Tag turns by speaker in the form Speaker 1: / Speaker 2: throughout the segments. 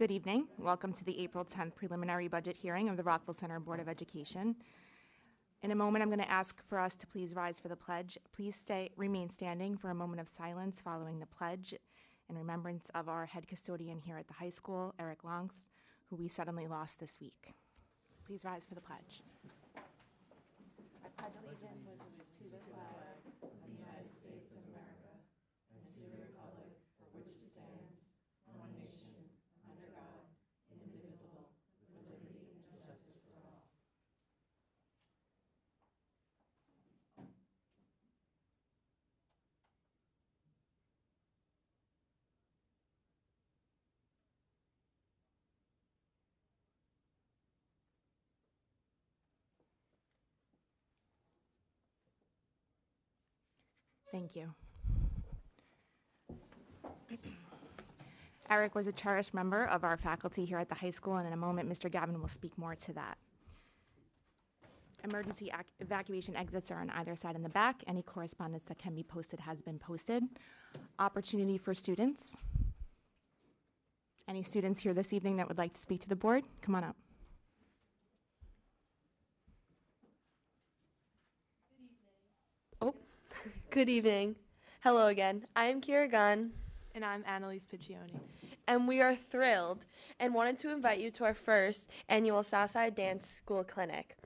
Speaker 1: Good evening. Welcome to the April 10th preliminary budget hearing of the Rockville Center Board of Education. In a moment, I'm going to ask for us to please rise for the pledge. Please remain standing for a moment of silence following the pledge in remembrance of our head custodian here at the high school, Eric Lonks, who we suddenly lost this week. Please rise for the pledge. I pledge allegiance to the flag of the United States of America and to the republic for which it stands, one nation, under God, indivisible, with liberty and justice for all. Thank you. Eric was a cherished member of our faculty here at the high school, and in a moment, Mr. Gavin will speak more to that. Emergency evacuation exits are on either side in the back. Any correspondence that can be posted has been posted. Opportunity for students. Any students here this evening that would like to speak to the board? Come on up.
Speaker 2: Oh, good evening. Hello again. I'm Kira Gunn.
Speaker 3: And I'm Annalise Piccioni.
Speaker 2: And we are thrilled and wanted to invite you to our first annual Southside Dance School Clinic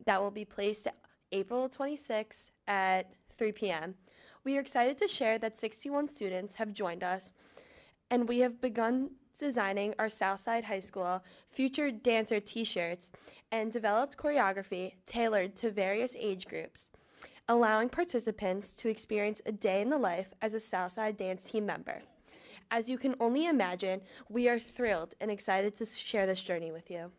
Speaker 2: that will be placed April 26th at 3 p.m. We are excited to share that 61 students have joined us, and we have begun designing our Southside High School Future Dancer t-shirts and developed choreography tailored to various age groups, allowing participants to experience a day in the life as a Southside Dance team member. As you can only imagine, we are thrilled and excited to share this journey with you.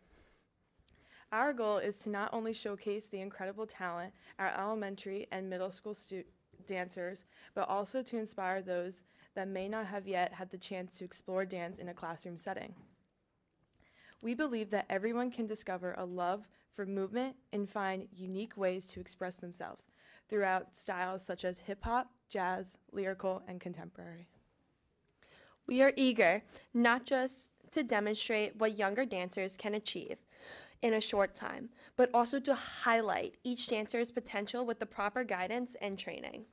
Speaker 3: Our goal is to not only showcase the incredible talent our elementary and middle school dancers, but also to inspire those that may not have yet had the chance to explore dance in a classroom setting. We believe that everyone can discover a love for movement and find unique ways to express themselves throughout styles such as hip-hop, jazz, lyrical, and contemporary.
Speaker 2: We are eager not just to demonstrate what younger dancers can achieve in a short time, but also to highlight each dancer's potential with the proper guidance and training.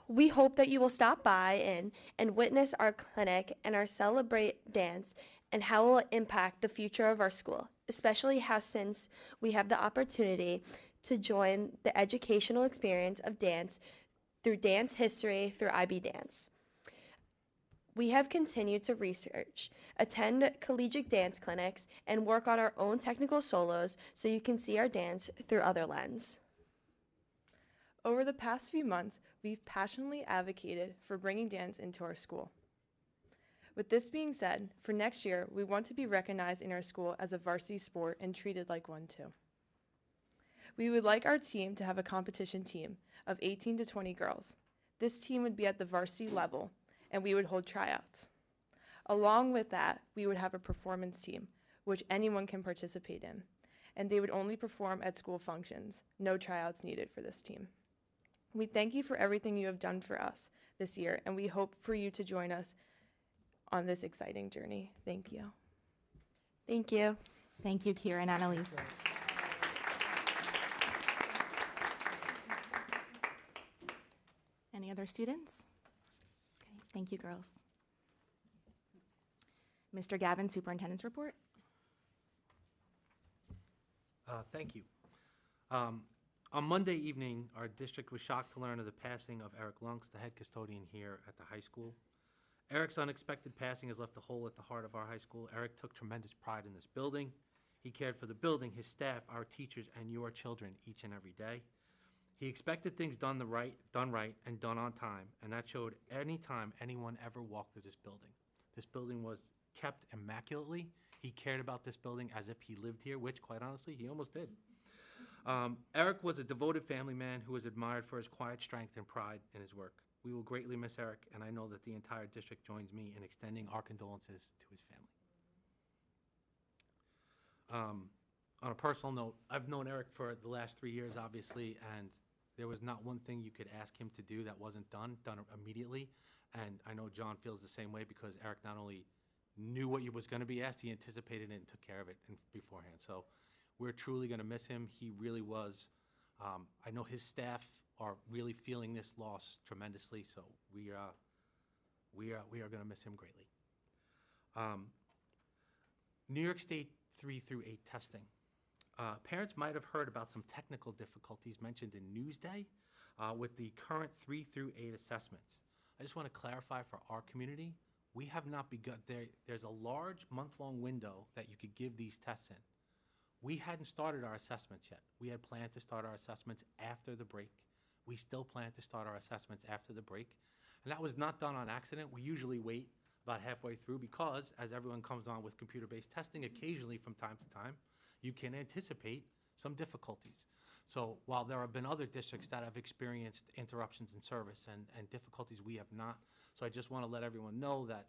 Speaker 2: We hope that you will stop by and witness our clinic and our celebrate dance and how it will impact the future of our school, especially how since we have the opportunity to join the educational experience of dance through dance history through IB Dance. We have continued to research, attend collegiate dance clinics, and work on our own technical solos so you can see our dance through other lenses.
Speaker 3: Over the past few months, we've passionately advocated for bringing dance into our school. With this being said, for next year, we want to be recognized in our school as a varsity sport and treated like one too. We would like our team to have a competition team of 18 to 20 girls. This team would be at the varsity level, and we would hold tryouts. Along with that, we would have a performance team, which anyone can participate in, and they would only perform at school functions. No tryouts needed for this team. We thank you for everything you have done for us this year, and we hope for you to join us on this exciting journey. Thank you.
Speaker 2: Thank you.
Speaker 1: Thank you, Kira and Annalise. Any other students? Okay, thank you, girls. Mr. Gavin, Superintendent's report.
Speaker 4: Thank you. On Monday evening, our district was shocked to learn of the passing of Eric Lunks, the head custodian here at the high school. Eric's unexpected passing has left a hole at the heart of our high school. Eric took tremendous pride in this building. He cared for the building, his staff, our teachers, and your children each and every day. He expected things done right, and done on time, and that showed any time anyone ever walked through this building. This building was kept immaculately. He cared about this building as if he lived here, which, quite honestly, he almost did. Eric was a devoted family man who was admired for his quiet strength and pride in his work. We will greatly miss Eric, and I know that the entire district joins me in extending our condolences to his family. On a personal note, I've known Eric for the last 3 years, obviously, and there was not one thing you could ask him to do that wasn't done immediately. And I know John feels the same way because Eric not only knew what was going to be asked. He anticipated it and took care of it beforehand. So we're truly going to miss him. He really was. I know his staff are really feeling this loss tremendously, so we are going to miss him greatly. New York State 3 through 8 testing. Parents might have heard about some technical difficulties mentioned in Newsday with the current 3 through 8 assessments. I just want to clarify for our community, we have not begun. There's a large month-long window that you could give these tests in. We hadn't started our assessments yet. We had planned to start our assessments after the break. We still plan to start our assessments after the break. And that was not done on accident. We usually wait about halfway through because as everyone comes on with computer-based testing, occasionally from time to time, you can anticipate some difficulties. So while there have been other districts that have experienced interruptions in service and difficulties, we have not. So I just want to let everyone know that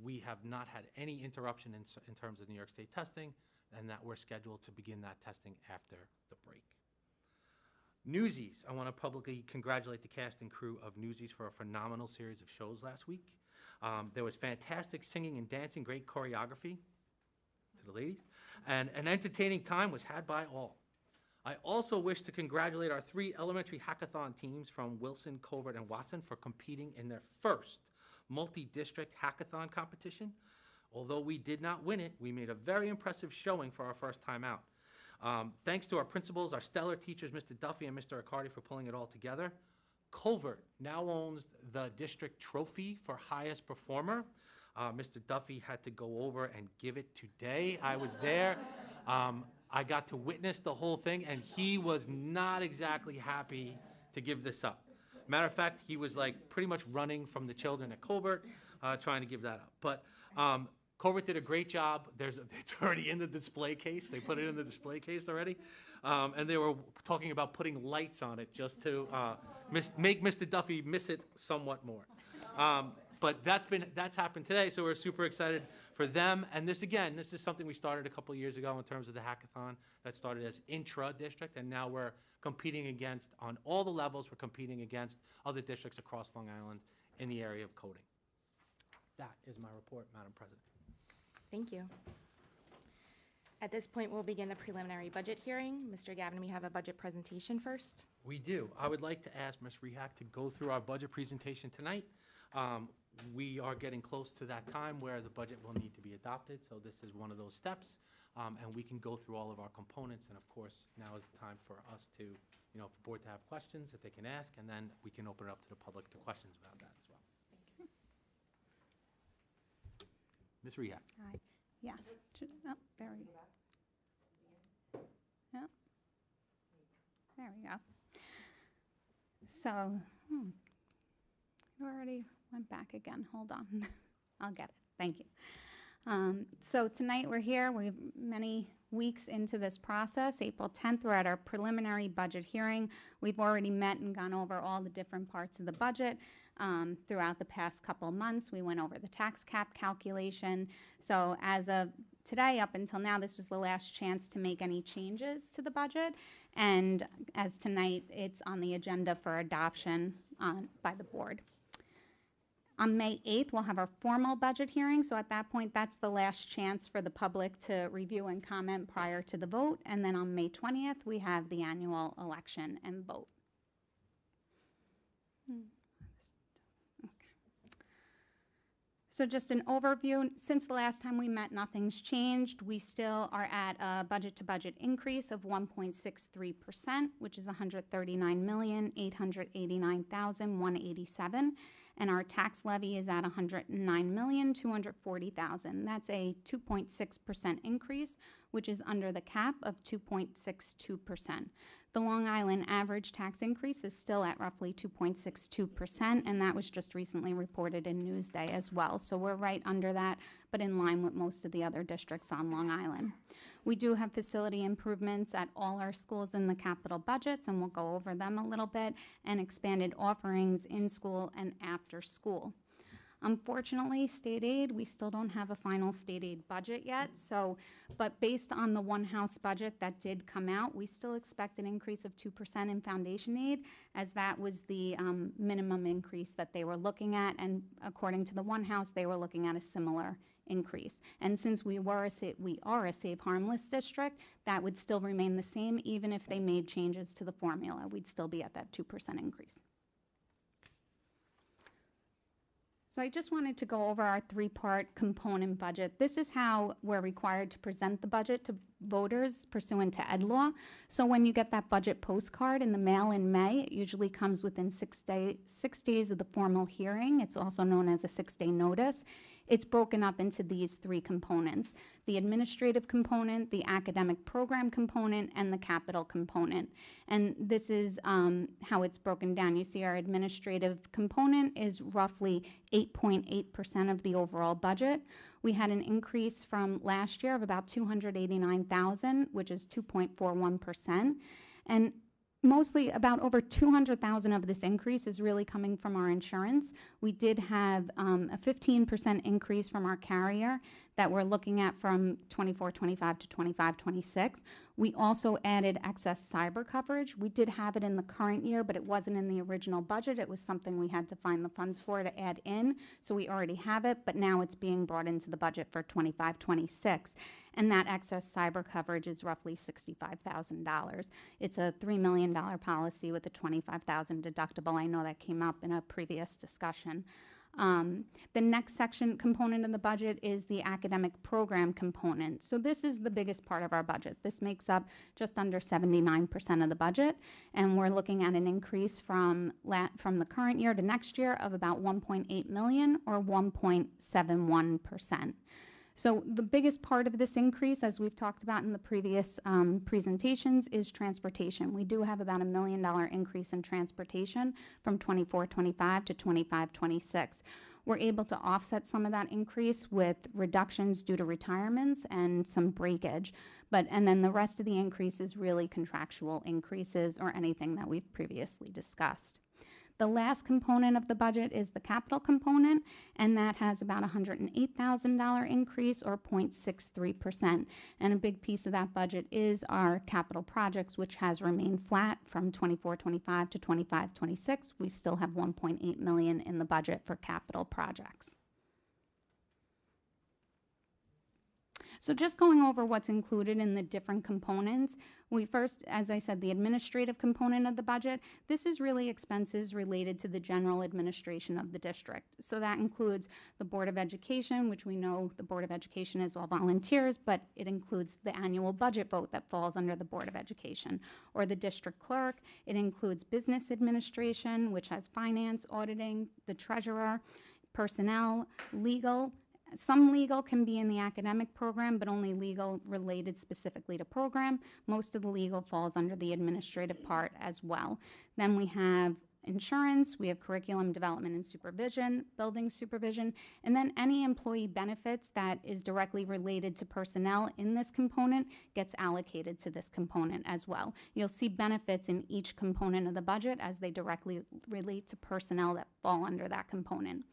Speaker 4: we have not had any interruption in terms of New York State testing, and that we're scheduled to begin that testing after the break. Newsies. I want to publicly congratulate the cast and crew of Newsies for a phenomenal series of shows last week. There was fantastic singing and dancing, great choreography to the ladies, and an entertaining time was had by all. I also wish to congratulate our 3 elementary hackathon teams from Wilson, Covert, and Watson for competing in their first multi-district hackathon competition. Although we did not win it, we made a very impressive showing for our first time out. Thanks to our principals, our stellar teachers, Mr. Duffy and Mr. Accardi, for pulling it all together. Covert now owns the district trophy for highest performer. Mr. Duffy had to go over and give it today. I was there. I got to witness the whole thing, and he was not exactly happy to give this up. Matter of fact, he was like pretty much running from the children at Covert, trying to give that up. But Covert did a great job. It's already in the display case. They put it in the display case already. And they were talking about putting lights on it just to make Mr. Duffy miss it somewhat more. But that's happened today, so we're super excited for them. And this is something we started a couple of years ago in terms of the hackathon that started as intra-district, and now we're competing against, on all the levels, we're competing against other districts across Long Island in the area of coding. That is my report, Madam President.
Speaker 1: Thank you. At this point, we'll begin the preliminary budget hearing. Mr. Gavin, we have a budget presentation first.
Speaker 4: We do. I would like to ask Ms. Rehak to go through our budget presentation tonight. We are getting close to that time where the budget will need to be adopted, so this is one of those steps, and we can go through all of our components, and of course, now is the time for us to, for the board to have questions that they can ask, and then we can open it up to the public to questions about that as well. Ms. Rehak.
Speaker 5: Hi. Yes. There we go. Yep. There we go. So, it already went back again. Hold on. I'll get it. Thank you. So tonight we're here. We're many weeks into this process. April 10th, we're at our preliminary budget hearing. We've already met and gone over all the different parts of the budget. Throughout the past couple of months, we went over the tax cap calculation. So as of today, up until now, this was the last chance to make any changes to the budget. And as tonight, it's on the agenda for adoption by the board. On May 8th, we'll have our formal budget hearing. So at that point, that's the last chance for the public to review and comment prior to the vote. And then on May 20th, we have the annual election and vote. So just an overview, since the last time we met, nothing's changed. We still are at a budget-to-budget increase of 1.63%, which is $139,889,187. And our tax levy is at $109,240,000. That's a 2.6% increase, which is under the cap of 2.62%. The Long Island average tax increase is still at roughly 2.62%, and that was just recently reported in Newsday as well. So we're right under that, but in line with most of the other districts on Long Island. We do have facility improvements at all our schools in the capital budgets, and we'll go over them a little bit, and expanded offerings in school and after school. Unfortunately, state aid, we still don't have a final state aid budget yet. So, but based on the one house budget that did come out, we still expect an increase of 2% in foundation aid, as that was the minimum increase that they were looking at. And according to the one house, they were looking at a similar increase. And since we are a safe harmless district, that would still remain the same even if they made changes to the formula. We'd still be at that 2% increase. So I just wanted to go over our three-part component budget. This is how we're required to present the budget to voters pursuant to ed law. So when you get that budget postcard in the mail in May, it usually comes within 6 days of the formal hearing. It's also known as a 6-day notice. It's broken up into these three components: the administrative component, the academic program component, and the capital component. And this is how it's broken down. You see our administrative component is roughly 8.8% of the overall budget. We had an increase from last year of about $289,000, which is 2.41%. And mostly about over $200,000 of this increase is really coming from our insurance. We did have a 15% increase from our carrier that we're looking at from 24-25 to 25-26. We also added excess cyber coverage. We did have it in the current year, but it wasn't in the original budget. It was something we had to find the funds for to add in. So we already have it, but now it's being brought into the budget for 25-26. And that excess cyber coverage is roughly $65,000. It's a $3 million policy with a $25,000 deductible. I know that came up in a previous discussion. The next section component of the budget is the academic program component. So this is the biggest part of our budget. This makes up just under 79% of the budget, and we're looking at an increase from the current year to next year of about 1.8 million or 1.71%. So the biggest part of this increase, as we've talked about in the previous presentations, is transportation. We do have about $1 million increase in transportation from 24-25 to 25-26. We're able to offset some of that increase with reductions due to retirements and some breakage. And then the rest of the increase is really contractual increases or anything that we've previously discussed. The last component of the budget is the capital component, and that has about a $108,000 increase or 0.63%. And a big piece of that budget is our capital projects, which has remained flat from 24-25 to 25-26. We still have 1.8 million in the budget for capital projects. So just going over what's included in the different components, we first, as I said, the administrative component of the budget, this is really expenses related to the general administration of the district. So that includes the Board of Education, which we know the Board of Education is all volunteers, but it includes the annual budget vote that falls under the Board of Education, or the district clerk. It includes business administration, which has finance, auditing, the treasurer, personnel, legal. Some legal can be in the academic program, but only legal related specifically to program. Most of the legal falls under the administrative part as well. Then we have insurance, we have curriculum development and supervision, building supervision, and then any employee benefits that is directly related to personnel in this component gets allocated to this component as well. You'll see benefits in each component of the budget as they directly relate to personnel that fall under that component.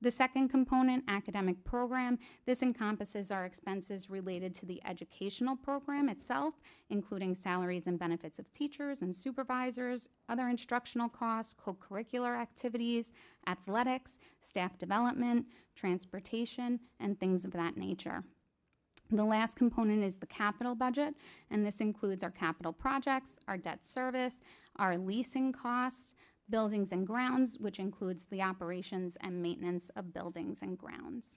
Speaker 5: The second component, academic program, this encompasses our expenses related to the educational program itself, including salaries and benefits of teachers and supervisors, other instructional costs, co-curricular activities, athletics, staff development, transportation, and things of that nature. The last component is the capital budget, and this includes our capital projects, our debt service, our leasing costs, buildings and grounds, which includes the operations and maintenance of buildings and grounds.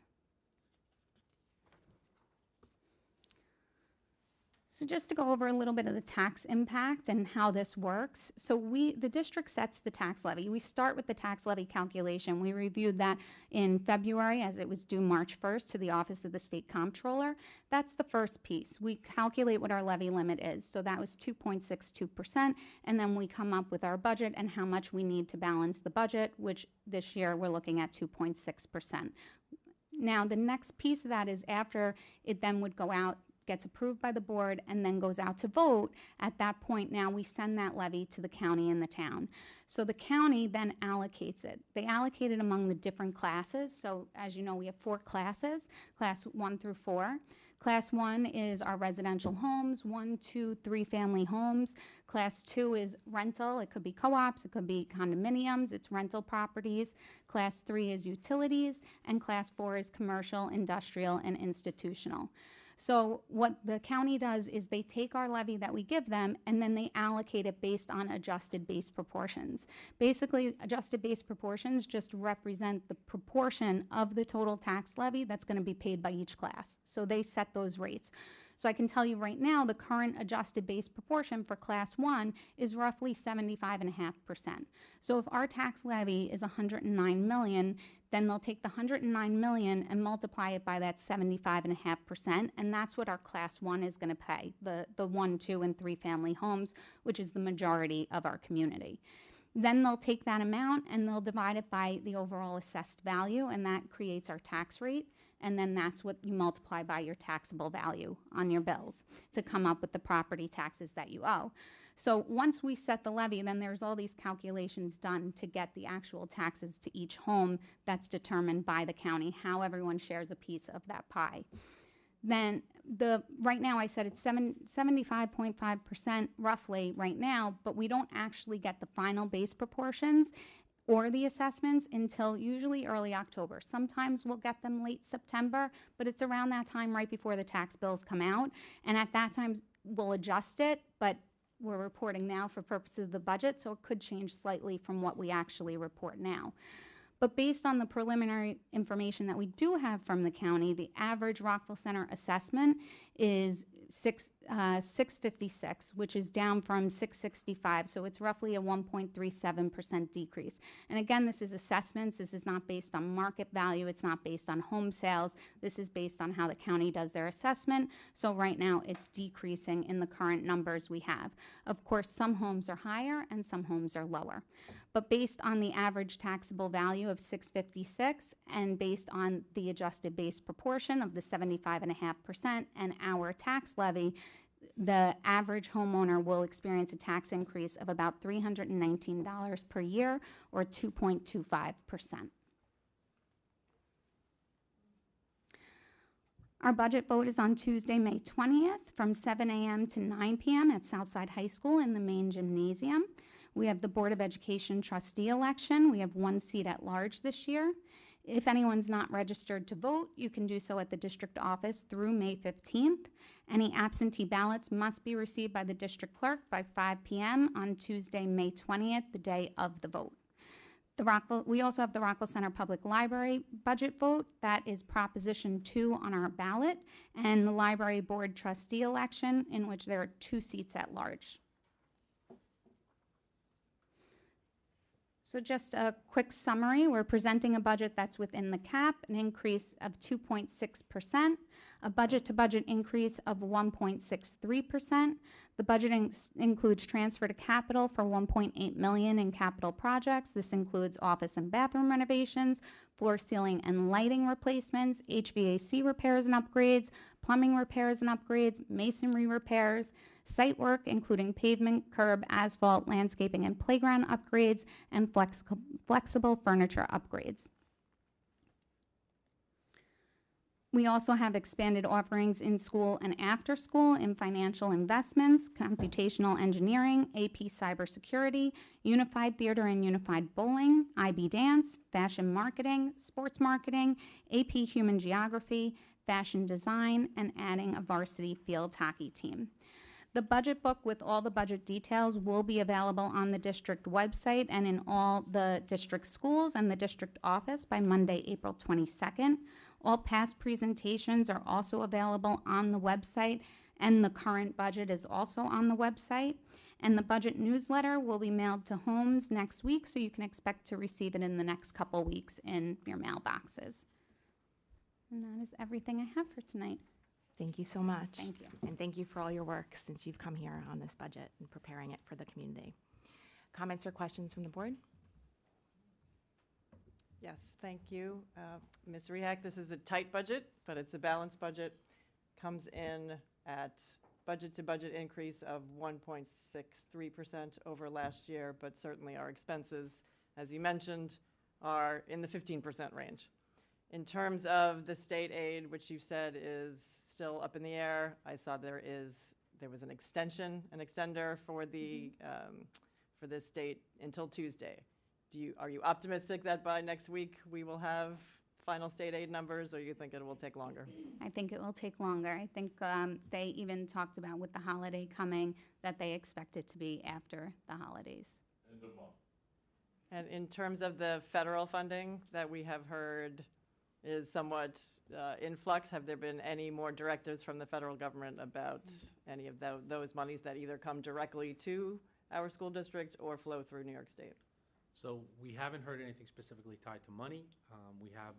Speaker 5: So just to go over a little bit of the tax impact and how this works. So the district sets the tax levy. We start with the tax levy calculation. We reviewed that in February as it was due March 1st to the Office of the State Comptroller. That's the first piece. We calculate what our levy limit is. So that was 2.62%. And then we come up with our budget and how much we need to balance the budget, which this year we're looking at 2.6%. Now, the next piece of that is after it then would go out, gets approved by the board, and then goes out to vote. At that point now we send that levy to the county and the town. So the county then allocates it. They allocate it among the different classes. So as you know, we have 4 classes, class 1 through 4. Class 1 is our residential homes, 1, 2, 3 family homes. Class 2 is rental. It could be co-ops, it could be condominiums, it's rental properties. Class 3 is utilities, and Class 4 is commercial, industrial, and institutional. So what the county does is they take our levy that we give them and then they allocate it based on adjusted base proportions. Basically, adjusted base proportions just represent the proportion of the total tax levy that's going to be paid by each class. So they set those rates. So I can tell you right now, the current adjusted base proportion for Class 1 is roughly 75.5%. So if our tax levy is $109 million, then they'll take the $109 million and multiply it by that 75.5%, and that's what our Class 1 is going to pay, the 1, 2, and 3 family homes, which is the majority of our community. Then they'll take that amount and they'll divide it by the overall assessed value, and that creates our tax rate. And then that's what you multiply by your taxable value on your bills to come up with the property taxes that you owe. So once we set the levy, then there's all these calculations done to get the actual taxes to each home that's determined by the county, how everyone shares a piece of that pie. Then right now I said it's 75.5% roughly right now, but we don't actually get the final base proportions or the assessments until usually early October. Sometimes we'll get them late September, but it's around that time right before the tax bills come out. And at that time, we'll adjust it, but we're reporting now for purposes of the budget, so it could change slightly from what we actually report now. But based on the preliminary information that we do have from the county, the average Rockville Center assessment is 656, which is down from 665. So it's roughly a 1.37% decrease. And again, this is assessments. This is not based on market value. It's not based on home sales. This is based on how the county does their assessment. So right now it's decreasing in the current numbers we have. Of course, some homes are higher and some homes are lower. But based on the average taxable value of 656 and based on the adjusted base proportion of the 75.5% and our tax levy, the average homeowner will experience a tax increase of about $319 per year, or 2.25%. Our budget vote is on Tuesday, May 20th from 7 a.m. to 9 p.m. at Southside High School in the main gymnasium. We have the Board of Education trustee election. We have 1 seat at large this year. If anyone's not registered to vote, you can do so at the district office through May 15th. Any absentee ballots must be received by the district clerk by 5 p.m. on Tuesday, May 20th, the day of the vote. We also have the Rockville Center Public Library budget vote. That is Proposition 2 on our ballot, and the Library Board trustee election, in which there are 2 seats at large. So just a quick summary, we're presenting a budget that's within the cap, an increase of 2.6%, a budget-to-budget increase of 1.63%. The budget includes transfer to capital for $1.8 million in capital projects. This includes office and bathroom renovations, floor ceiling and lighting replacements, HVAC repairs and upgrades, plumbing repairs and upgrades, masonry repairs, site work, including pavement, curb, asphalt, landscaping, and playground upgrades, and flexible furniture upgrades. We also have expanded offerings in school and after school in financial investments, computational engineering, AP cybersecurity, unified theater and unified bowling, IB dance, fashion marketing, sports marketing, AP human geography, fashion design, and adding a varsity field hockey team. The budget book with all the budget details will be available on the district website and in all the district schools and the district office by Monday, April 22nd. All past presentations are also available on the website, and the current budget is also on the website. And the budget newsletter will be mailed to homes next week, so you can expect to receive it in the next couple weeks in your mailboxes. And that is everything I have for tonight.
Speaker 1: Thank you so much.
Speaker 5: Thank you.
Speaker 1: And thank you for all your work since you've come here on this budget and preparing it for the community. Comments or questions from the board?
Speaker 6: Yes, thank you. Ms. Rehak, this is a tight budget, but it's a balanced budget. Comes in at budget-to-budget increase of 1.63% over last year, but certainly our expenses, as you mentioned, are in the 15% range. In terms of the state aid, which you said is still up in the air. I saw there was an extender for for this date until Tuesday. Are you optimistic that by next week we will have final state aid numbers, or you think it will take longer?
Speaker 5: I think it will take longer. I think they even talked about with the holiday coming that they expect it to be after the holidays.
Speaker 6: And in terms of the federal funding that we have heard is somewhat in flux, have there been any more directives from the federal government about any of those monies that either come directly to our school district or flow through New York State?
Speaker 4: So we haven't heard anything specifically tied to money. We have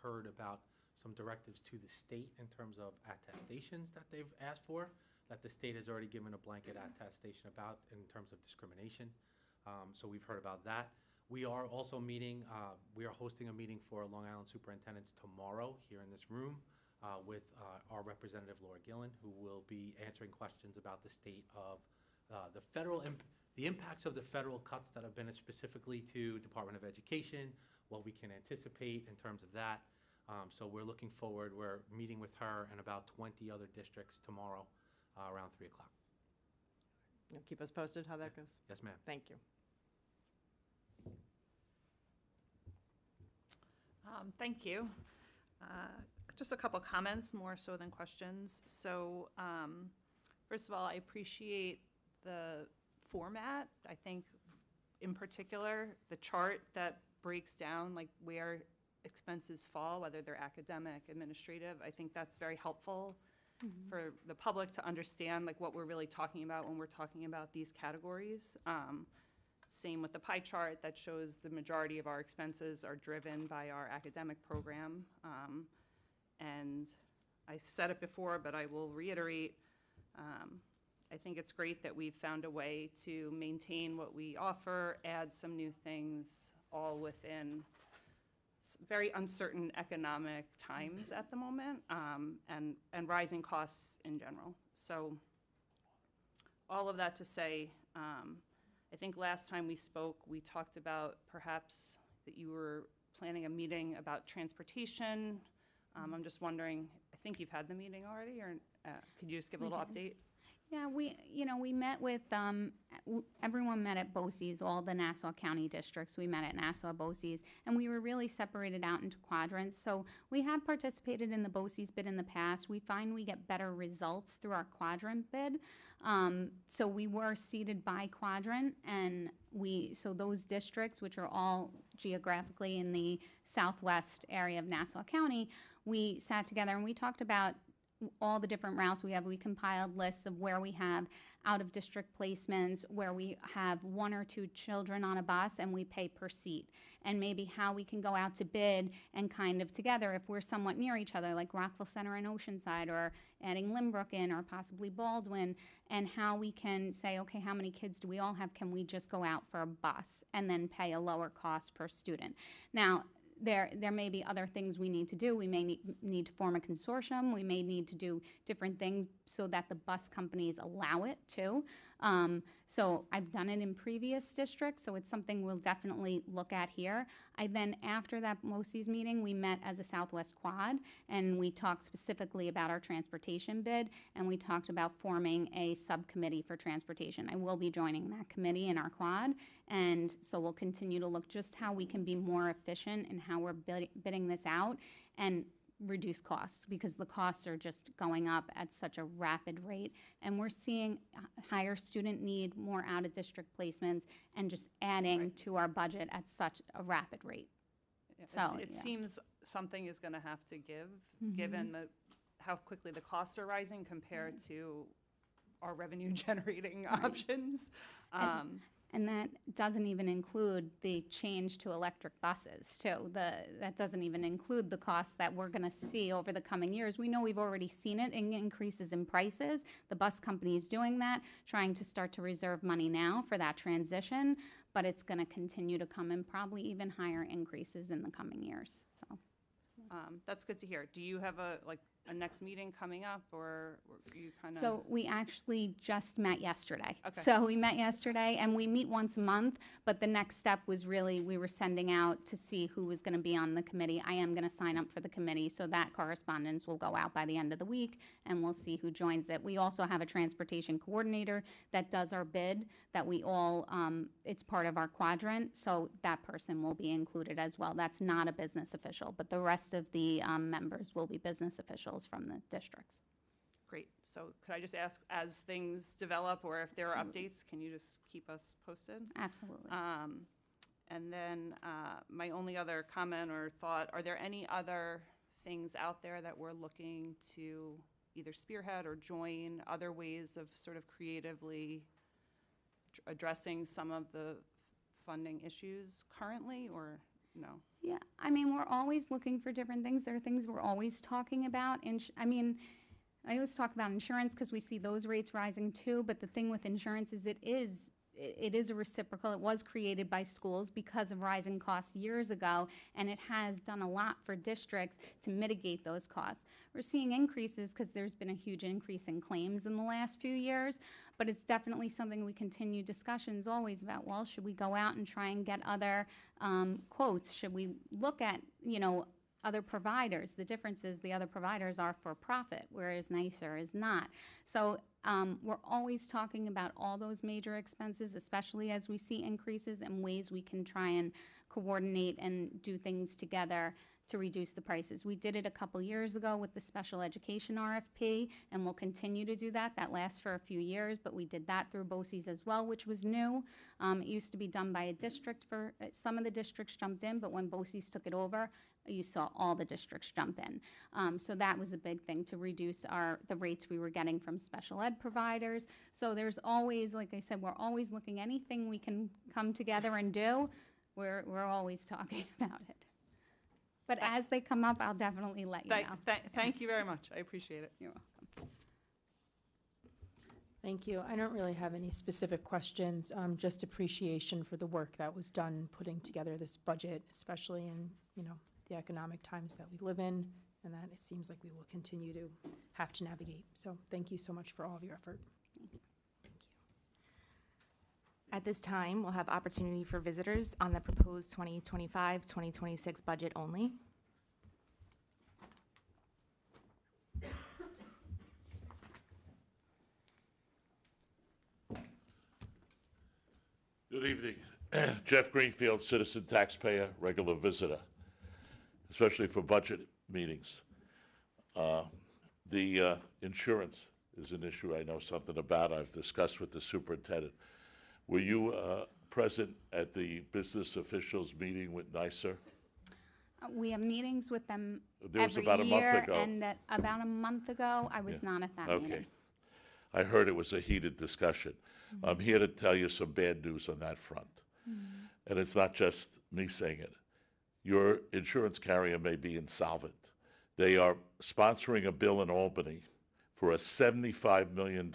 Speaker 4: heard about some directives to the state in terms of attestations that they've asked for, that the state has already given a blanket attestation about in terms of discrimination. So we've heard about that. We are also meeting, we are hosting a meeting for Long Island superintendents tomorrow here in this room with our representative Laura Gillen, who will be answering questions about the state of the impacts of the federal cuts that have been specifically to Department of Education, what we can anticipate in terms of that. So we're looking forward. We're meeting with her and about 20 other districts tomorrow around 3 o'clock.
Speaker 6: You'll keep us posted how that goes?
Speaker 4: Yes, ma'am.
Speaker 6: Thank you.
Speaker 7: Thank you. Just a couple comments, more so than questions. So first of all, I appreciate the format. I think in particular, the chart that breaks down like where expenses fall, whether they're academic, administrative, I think that's very helpful for the public to understand like what we're really talking about when we're talking about these categories. Same with the pie chart that shows the majority of our expenses are driven by our academic program. And I've said it before, but I will reiterate, I think it's great that we've found a way to maintain what we offer, add some new things, all within very uncertain economic times at the moment, and rising costs in general. So all of that to say, I think last time we spoke, we talked about perhaps that you were planning a meeting about transportation. I'm just wondering, I think you've had the meeting already, or could you just give a little update?
Speaker 5: Yeah, we met with, everyone met at BOCES, all the Nassau County districts. We met at Nassau BOCES, and we were really separated out into quadrants. So we have participated in the BOCES bid in the past. We find we get better results through our quadrant bid. So we were seated by quadrant, and so those districts, which are all geographically in the southwest area of Nassau County, we sat together and we talked about all the different routes we have. We compiled lists of where we have out-of-district placements, where we have 1 or 2 children on a bus and we pay per seat, and maybe how we can go out to bid and kind of together, if we're somewhat near each other, like Rockville Center and Oceanside, or adding Limbrook in, or possibly Baldwin, and how we can say, okay, how many kids do we all have? Can we just go out for a bus and then pay a lower cost per student? Now, there may be other things we need to do. We may need to form a consortium. We may need to do different things so that the bus companies allow it too. So I've done it in previous districts, so it's something we'll definitely look at here. After that MOCES meeting, we met as a Southwest Quad, and we talked specifically about our transportation bid, and we talked about forming a subcommittee for transportation. I will be joining that committee in our quad, and so we'll continue to look just how we can be more efficient in how we're bidding this out and reduce costs, because the costs are just going up at such a rapid rate, and we're seeing higher student need, more out-of-district placements, and just adding to our budget at such a rapid rate.
Speaker 7: It seems something is going to have to give, given how quickly the costs are rising compared to our revenue generating options.
Speaker 5: And that doesn't even include the change to electric buses, too. That doesn't even include the costs that we're going to see over the coming years. We know we've already seen it in increases in prices. The bus company is doing that, trying to start to reserve money now for that transition, but it's going to continue to come in probably even higher increases in the coming years. So
Speaker 7: that's good to hear. Do you have a next meeting coming up, or you kind of?
Speaker 5: So we actually just met yesterday.
Speaker 7: Okay.
Speaker 5: So we met yesterday, and we meet once a month, but the next step was really, we were sending out to see who was going to be on the committee. I am going to sign up for the committee, so that correspondence will go out by the end of the week, and we'll see who joins it. We also have a transportation coordinator that does our bid, that we all, it's part of our quadrant, so that person will be included as well. That's not a business official, but the rest of the members will be business officials from the districts.
Speaker 7: Great. So could I just ask, as things develop, or if there are updates, can you just keep us posted?
Speaker 5: Absolutely.
Speaker 7: And then my only other comment or thought, are there any other things out there that we're looking to either spearhead or join, other ways of sort of creatively addressing some of the funding issues currently, or no?
Speaker 5: Yeah, I mean, we're always looking for different things. There are things we're always talking about. I mean, I always talk about insurance because we see those rates rising too, but the thing with insurance is it is a reciprocal. It was created by schools because of rising costs years ago, and it has done a lot for districts to mitigate those costs. We're seeing increases because there's been a huge increase in claims in the last few years, but it's definitely something we continue discussions always about. Well, should we go out and try and get other quotes? Should we look at, other providers? The difference is the other providers are for profit, whereas NYSER is not. So we're always talking about all those major expenses, especially as we see increases, and ways we can try and coordinate and do things together to reduce the prices. We did it a couple years ago with the special education RFP, and we'll continue to do that. That lasts for a few years, but we did that through BOCES as well, which was new. It used to be done by a district. Some of the districts jumped in, but when BOCES took it over, you saw all the districts jump in. So that was a big thing to reduce the rates we were getting from special ed providers. So there's always, like I said, we're always looking, anything we can come together and do, we're always talking about it. But as they come up, I'll definitely let you know.
Speaker 7: Thank you very much. I appreciate it.
Speaker 5: You're welcome.
Speaker 8: Thank you. I don't really have any specific questions, just appreciation for the work that was done putting together this budget, especially in, the economic times that we live in, and that it seems like we will continue to have to navigate. So thank you so much for all of your effort.
Speaker 1: Thank you. At this time, we'll have opportunity for visitors on the proposed 2025-2026 budget only.
Speaker 9: Good evening. Jeff Greenfield, citizen taxpayer, regular visitor, especially for budget meetings. The insurance is an issue I know something about. I've discussed with the superintendent. Were you present at the business officials meeting with NYSER?
Speaker 5: We have meetings with them
Speaker 9: There was
Speaker 5: every
Speaker 9: about a month
Speaker 5: year,
Speaker 9: ago.
Speaker 5: and about a month ago, I was
Speaker 9: Yeah.
Speaker 5: not at that
Speaker 9: Okay.
Speaker 5: meeting.
Speaker 9: I heard it was a heated discussion. I'm here to tell you some bad news on that front. And it's not just me saying it. Your insurance carrier may be insolvent. They are sponsoring a bill in Albany for a $75 million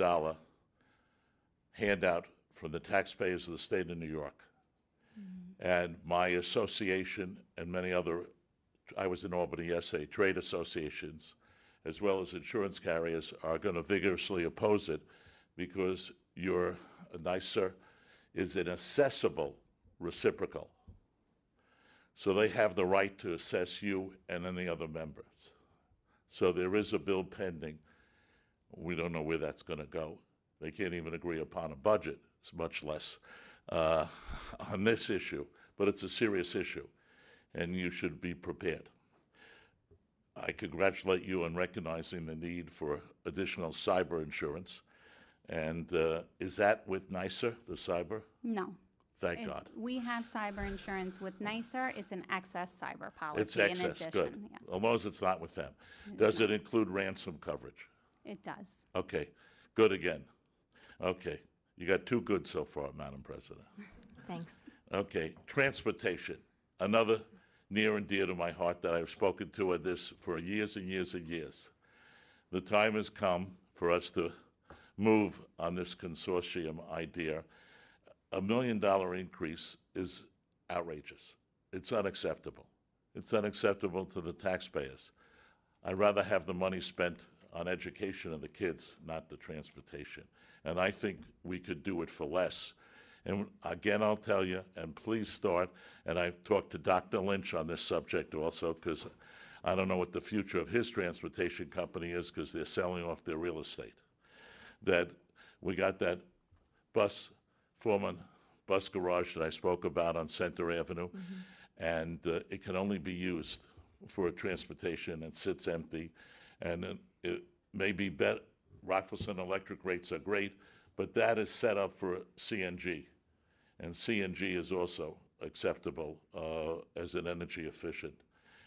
Speaker 9: handout from the taxpayers of the state of New York. And my association and many other, I was in Albany yesterday, trade associations, as well as insurance carriers, are going to vigorously oppose it because your NYSER is an assessable reciprocal. So they have the right to assess you and any other members. So there is a bill pending. We don't know where that's going to go. They can't even agree upon a budget, much less on this issue. But it's a serious issue, and you should be prepared. I congratulate you on recognizing the need for additional cyber insurance. And is that with NYSER, the cyber?
Speaker 5: No.
Speaker 9: Thank
Speaker 5: It's-
Speaker 9: God.
Speaker 5: We have cyber insurance with NYSER. It's an excess cyber policy
Speaker 9: It's
Speaker 5: in
Speaker 9: excess,
Speaker 5: addition.
Speaker 9: good.
Speaker 5: Yeah,
Speaker 9: As long as it's not with them.
Speaker 5: It's
Speaker 9: Does it
Speaker 5: not.
Speaker 9: include ransom coverage?
Speaker 5: It does.
Speaker 9: Okay, good again. Okay, you got two good so far, Madam President.
Speaker 1: Thanks.
Speaker 9: Okay, transportation, another near and dear to my heart that I've spoken to on this for years and years and years. The time has come for us to move on this consortium idea. $1 million increase is outrageous. It's unacceptable. It's unacceptable to the taxpayers. I'd rather have the money spent on education of the kids, not the transportation. And I think we could do it for less. And again, I'll tell you, and please start, and I've talked to Dr. Lynch on this subject also, because I don't know what the future of his transportation company is, because they're selling off their real estate. That we got that former bus garage that I spoke about on Center Avenue, and it can only be used for transportation and sits empty. And it may be better. Rockville Center electric rates are great, but that is set up for CNG. And CNG is also acceptable as an energy efficient.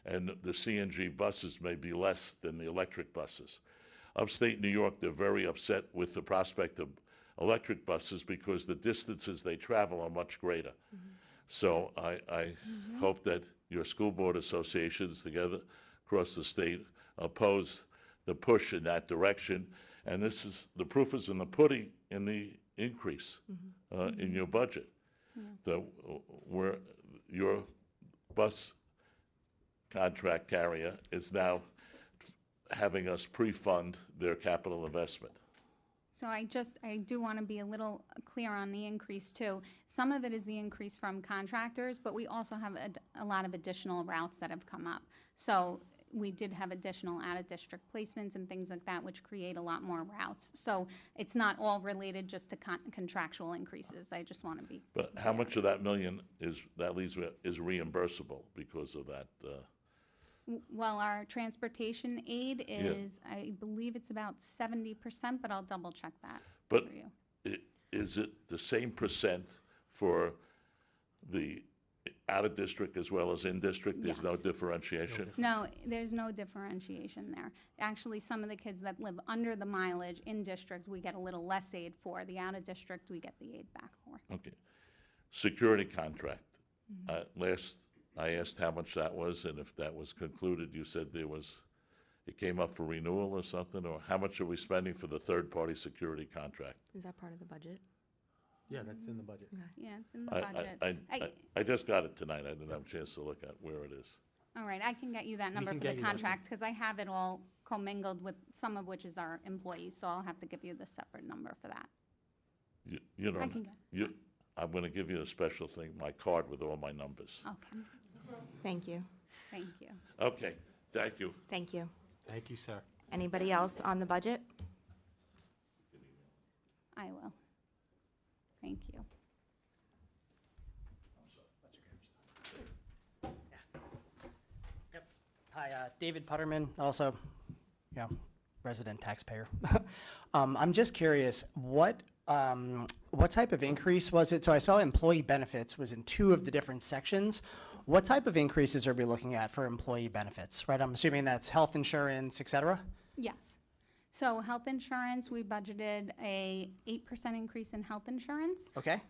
Speaker 9: And the CNG buses may be less than the electric buses. Upstate New York, they're very upset with the prospect of electric buses because the distances they travel are much greater. So I hope that your school board associations together across the state oppose the push in that direction. And this is, the proof is in the pudding in the increase in your budget. So where your bus contract carrier is now having us pre-fund their capital investment.
Speaker 5: So I do want to be a little clear on the increase too. Some of it is the increase from contractors, but we also have a lot of additional routes that have come up. So we did have additional out-of-district placements and things like that, which create a lot more routes. So it's not all related just to contractual increases. I just want to be.
Speaker 9: But how much of that million is reimbursable because of that?
Speaker 5: Well, our transportation aid is, I believe it's about 70%, but I'll double check that
Speaker 9: But
Speaker 5: for you.
Speaker 9: Is it the same percent for the out-of-district as well as in-district? There's no
Speaker 5: Yes.
Speaker 9: differentiation?
Speaker 5: No, there's no differentiation there. Actually, some of the kids that live under the mileage in district, we get a little less aid for. The out-of-district, we get the aid back for.
Speaker 9: Okay. Security contract. Last, I asked how much that was, and if that was concluded, you said it came up for renewal or something, or how much are we spending for the third-party security contract?
Speaker 1: Is that part of the budget?
Speaker 4: Yeah, that's in the budget.
Speaker 5: Yeah, it's in the budget.
Speaker 9: I just got it tonight. I didn't have a chance to look at where it is.
Speaker 5: All right, I can get you that number
Speaker 4: can
Speaker 5: for the
Speaker 4: get you that
Speaker 5: contracts, because I have it all commingled with some of which is our employees, so I'll have to give you the separate number for that.
Speaker 9: You know,
Speaker 5: I can get
Speaker 9: I'm going to give you a special thing, my card with all my numbers.
Speaker 5: Okay,
Speaker 1: Thank you.
Speaker 5: thank you.
Speaker 9: Okay, thank you.
Speaker 1: Thank you.
Speaker 4: Thank you, sir.
Speaker 1: Anybody else on the budget?
Speaker 5: I will. Thank you.
Speaker 10: Hi, David Putterman, also, resident taxpayer. I'm just curious, what type of increase was it? So I saw employee benefits was in 2 of the different sections. What type of increases are we looking at for employee benefits, right? I'm assuming that's health insurance, et cetera?
Speaker 5: Yes. So health insurance, we budgeted a 8% increase in health insurance.
Speaker 10: Okay.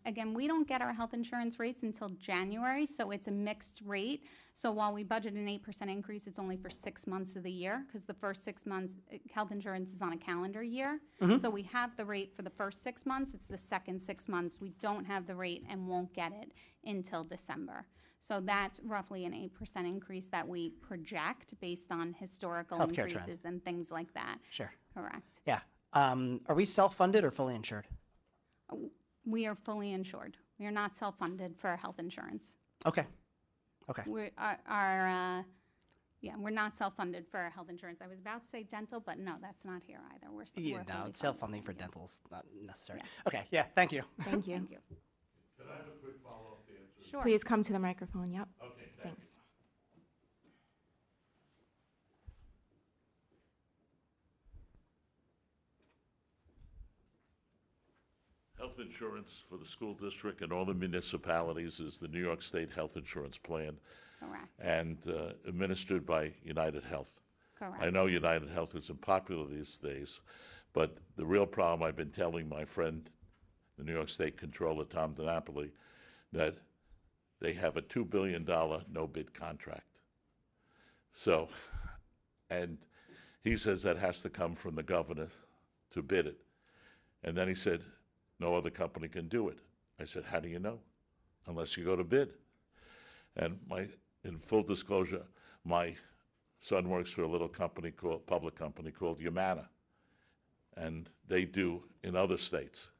Speaker 5: Again, we don't get our health insurance rates until January, so it's a mixed rate. So while we budget an 8% increase, it's only for 6 months of the year, because the first 6 months, health insurance is on a calendar year. So we have the rate for the first 6 months. It's the second 6 months. We don't have the rate and won't get it until December. So that's roughly an 8% increase that we project based on historical
Speaker 10: Healthcare trend.
Speaker 5: increases and things like that.
Speaker 10: Sure.
Speaker 5: Correct.
Speaker 10: Yeah. Are we self-funded or fully insured?
Speaker 5: We are fully insured. We are not self-funded for health insurance.
Speaker 10: Okay. Okay.
Speaker 5: We're not self-funded for health insurance. I was about to say dental, but no, that's not here either. We're
Speaker 10: Yeah,
Speaker 5: fully
Speaker 10: no,
Speaker 5: funded.
Speaker 10: self-funding for dental's not necessary.
Speaker 5: Yeah.
Speaker 10: Okay, yeah, thank you.
Speaker 1: Thank you.
Speaker 5: Thank you.
Speaker 9: Can I have a quick follow-up to answer?
Speaker 5: Sure.
Speaker 1: Please come to the microphone. Yep.
Speaker 9: Okay,
Speaker 1: Thanks.
Speaker 9: Health insurance for the school district and all the municipalities is the New York State Health Insurance Plan
Speaker 5: Correct.
Speaker 9: and administered by United Health.
Speaker 5: Correct.
Speaker 9: I know United Health isn't popular these days, but the real problem, I've been telling my friend, the New York State Controller, Tom DiNapoli, that they have a $2 billion no-bid contract. So, and he says that has to come from the governor to bid it. And then he said, no other company can do it. I said, how do you know? Unless you go to bid. And in full disclosure, my son works for a little public company called Humana, and they do in other states.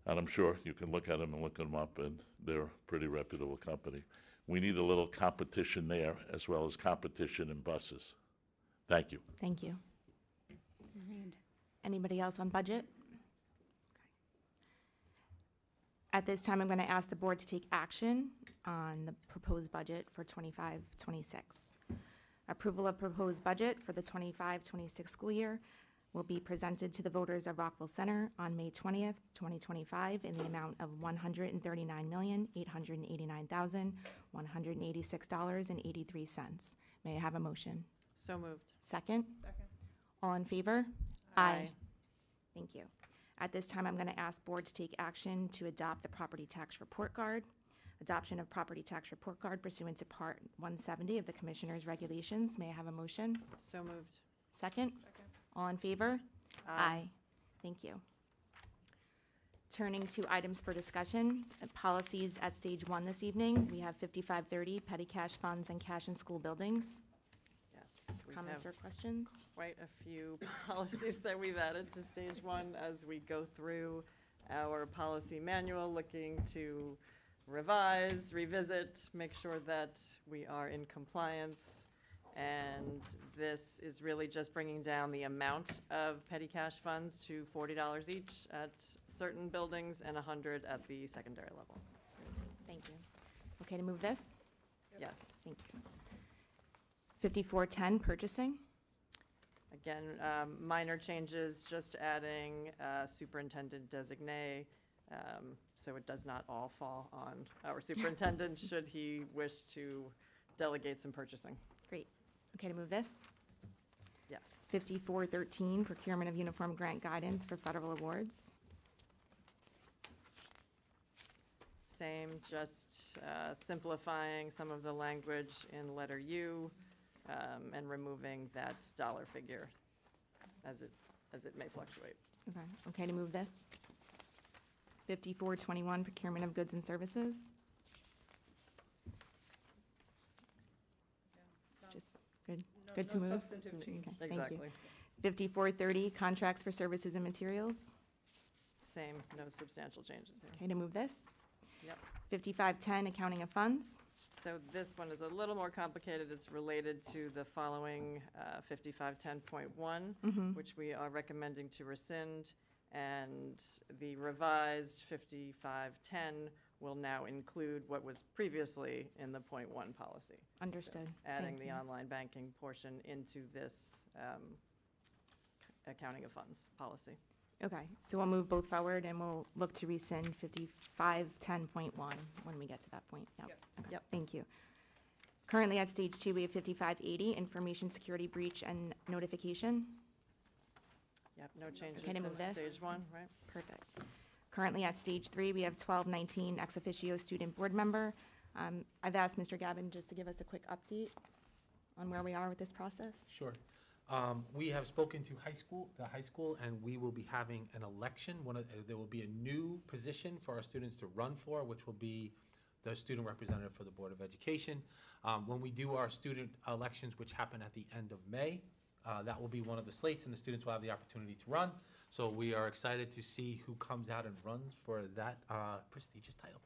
Speaker 9: And I'm sure you can look at them and look them up, and they're a pretty reputable company. We need a little competition there, as well as competition in buses. Thank you.
Speaker 1: Thank you.
Speaker 5: Agreed.
Speaker 1: Anybody else on budget? At this time, I'm going to ask the board to take action on the proposed budget for 25-26. Approval of proposed budget for the 25-26 school year will be presented to the voters of Rockville Center on May 20th, 2025, in the amount of $139,889,186.83. May I have a motion?
Speaker 6: So moved.
Speaker 1: Second?
Speaker 7: Second.
Speaker 1: All in favor?
Speaker 6: Aye.
Speaker 1: Thank you. At this time, I'm going to ask board to take action to adopt the property tax report card. Adoption of property tax report card pursuant to Part 170 of the Commissioner's Regulations. May I have a motion?
Speaker 6: So moved.
Speaker 1: Second?
Speaker 7: Second.
Speaker 1: All in favor?
Speaker 6: Aye.
Speaker 1: Thank you. Turning to items for discussion, policies at stage 1 this evening. We have 5530, petty cash funds and cash in school buildings.
Speaker 6: Yes, we
Speaker 1: Comments
Speaker 6: have
Speaker 1: or questions?
Speaker 6: quite a few policies that we've added to stage 1 as we go through our policy manual, looking to revise, revisit, make sure that we are in compliance. And this is really just bringing down the amount of petty cash funds to $40 each at certain buildings and $100 at the secondary level.
Speaker 1: Thank you. Okay to move this?
Speaker 6: Yes.
Speaker 1: Thank you. 5410, purchasing.
Speaker 6: Again, minor changes, just adding superintendent designee, so it does not all fall on our superintendent should he wish to delegate some purchasing.
Speaker 1: Great. Okay to move this?
Speaker 6: Yes.
Speaker 1: 5413, procurement of uniform grant guidance for federal awards.
Speaker 6: Same, just simplifying some of the language in letter U and removing that dollar figure as it may fluctuate.
Speaker 1: Okay. Okay to move this? 5421, procurement of goods and services. Just good. Good to move?
Speaker 7: substantive change.
Speaker 1: Okay, thank you.
Speaker 6: Exactly.
Speaker 1: 5430, contracts for services and materials.
Speaker 6: Same, no substantial changes here.
Speaker 1: Okay to move this?
Speaker 6: Yep.
Speaker 1: 5510, accounting of funds.
Speaker 6: So this one is a little more complicated. It's related to the following 5510.1, which we are recommending to rescind. And the revised 5510 will now include what was previously in the .1 policy.
Speaker 1: Understood.
Speaker 6: Adding
Speaker 1: Thank
Speaker 6: the
Speaker 1: you.
Speaker 6: online banking portion into this accounting of funds policy.
Speaker 1: Okay, so we'll move both forward and we'll look to rescind 5510.1 when we get to that point. Yep.
Speaker 7: Yes.
Speaker 1: Okay,
Speaker 6: Yep.
Speaker 1: thank you. Currently at stage 2, we have 5580, information security breach and notification.
Speaker 6: Yep, no changes
Speaker 1: Okay to move
Speaker 6: since
Speaker 1: this?
Speaker 6: stage 1, right?
Speaker 1: Perfect. Currently at stage 3, we have 1219, ex officio student board member. I've asked Mr. Gavin just to give us a quick update on where we are with this process.
Speaker 4: Sure. We have spoken to the high school, and we will be having an election. There will be a new position for our students to run for, which will be the student representative for the Board of Education. When we do our student elections, which happen at the end of May, that will be one of the slates, and the students will have the opportunity to run. So we are excited to see who comes out and runs for that prestigious title.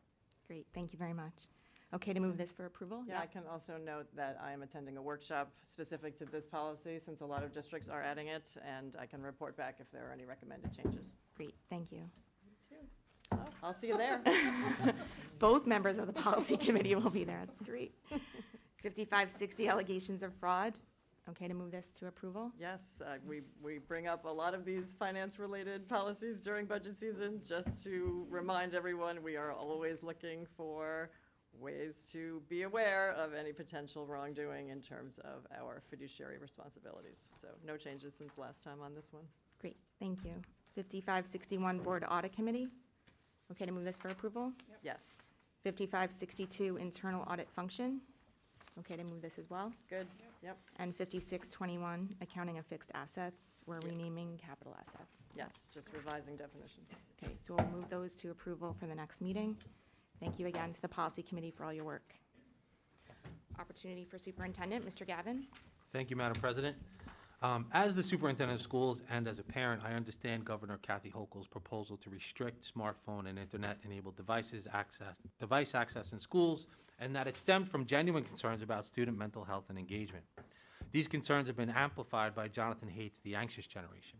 Speaker 1: Great, thank you very much. Okay to move this for approval?
Speaker 6: Yeah, I can also note that I am attending a workshop specific to this policy, since a lot of districts are adding it, and I can report back if there are any recommended changes.
Speaker 1: Great, thank you.
Speaker 6: I'll see you there.
Speaker 1: Both members of the policy committee will be there, that's great. 5560, allegations of fraud. Okay to move this to approval?
Speaker 6: Yes, we bring up a lot of these finance-related policies during budget season, just to remind everyone, we are always looking for ways to be aware of any potential wrongdoing in terms of our fiduciary responsibilities. So no changes since last time on this one.
Speaker 1: Great, thank you. 5561, board audit committee. Okay to move this for approval?
Speaker 6: Yes,
Speaker 1: 5562, internal audit function. Okay to move this as well?
Speaker 6: good, yep,
Speaker 1: And 5621, accounting of fixed assets. We're renaming capital assets.
Speaker 6: yes, just revising definitions.
Speaker 1: Okay, so we'll move those to approval for the next meeting. Thank you again to the policy committee for all your work. Opportunity for superintendent, Mr. Gavin.
Speaker 4: Thank you, Madam President. As the superintendent of schools and as a parent, I understand Governor Kathy Hochul's proposal to restrict smartphone and internet-enabled device access in schools, and that it stemmed from genuine concerns about student mental health and engagement. These concerns have been amplified by Jonathan Haidt's The Anxious Generation.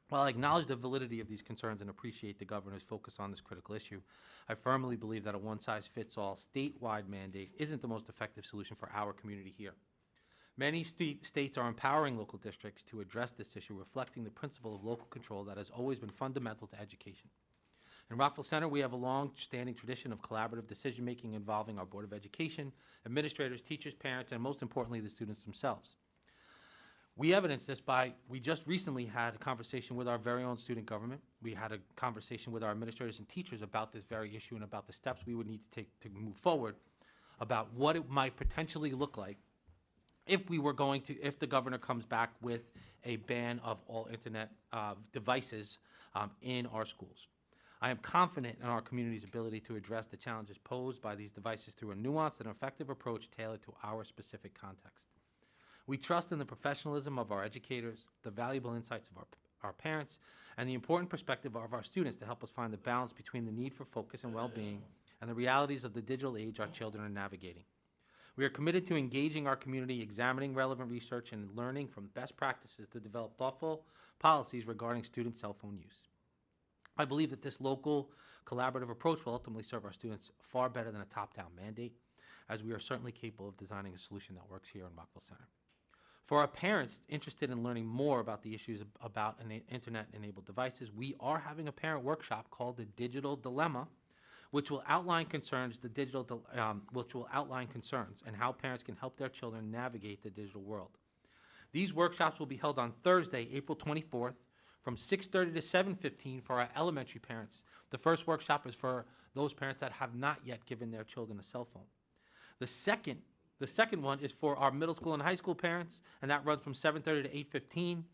Speaker 4: While I acknowledge the validity of these concerns and appreciate the governor's focus on this critical issue, I firmly believe that a one-size-fits-all statewide mandate isn't the most effective solution for our community here. Many states are empowering local districts to address this issue, reflecting the principle of local control that has always been fundamental to education. In Rockville Center, we have a long-standing tradition of collaborative decision-making involving our Board of Education, administrators, teachers, parents, and most importantly, the students themselves. We evidence this by, we just recently had a conversation with our very own student government. We had a conversation with our administrators and teachers about this very issue and about the steps we would need to take to move forward, about what it might potentially look like if the governor comes back with a ban of all internet devices in our schools. I am confident in our community's ability to address the challenges posed by these devices through a nuanced and effective approach tailored to our specific context. We trust in the professionalism of our educators, the valuable insights of our parents, and the important perspective of our students to help us find the balance between the need for focus and well-being and the realities of the digital age our children are navigating. We are committed to engaging our community, examining relevant research, and learning from best practices to develop thoughtful policies regarding student cell phone use. I believe that this local collaborative approach will ultimately serve our students far better than a top-down mandate, as we are certainly capable of designing a solution that works here in Rockville Center. For our parents interested in learning more about the issues about internet-enabled devices, we are having a parent workshop called The Digital Dilemma, which will outline concerns and how parents can help their children navigate the digital world. These workshops will be held on Thursday, April 24th, from 6:30 to 7:15 for our elementary parents. The first workshop is for those parents that have not yet given their children a cell phone. The second one is for our middle school and high school parents, and that runs from 7:30 to 8:15.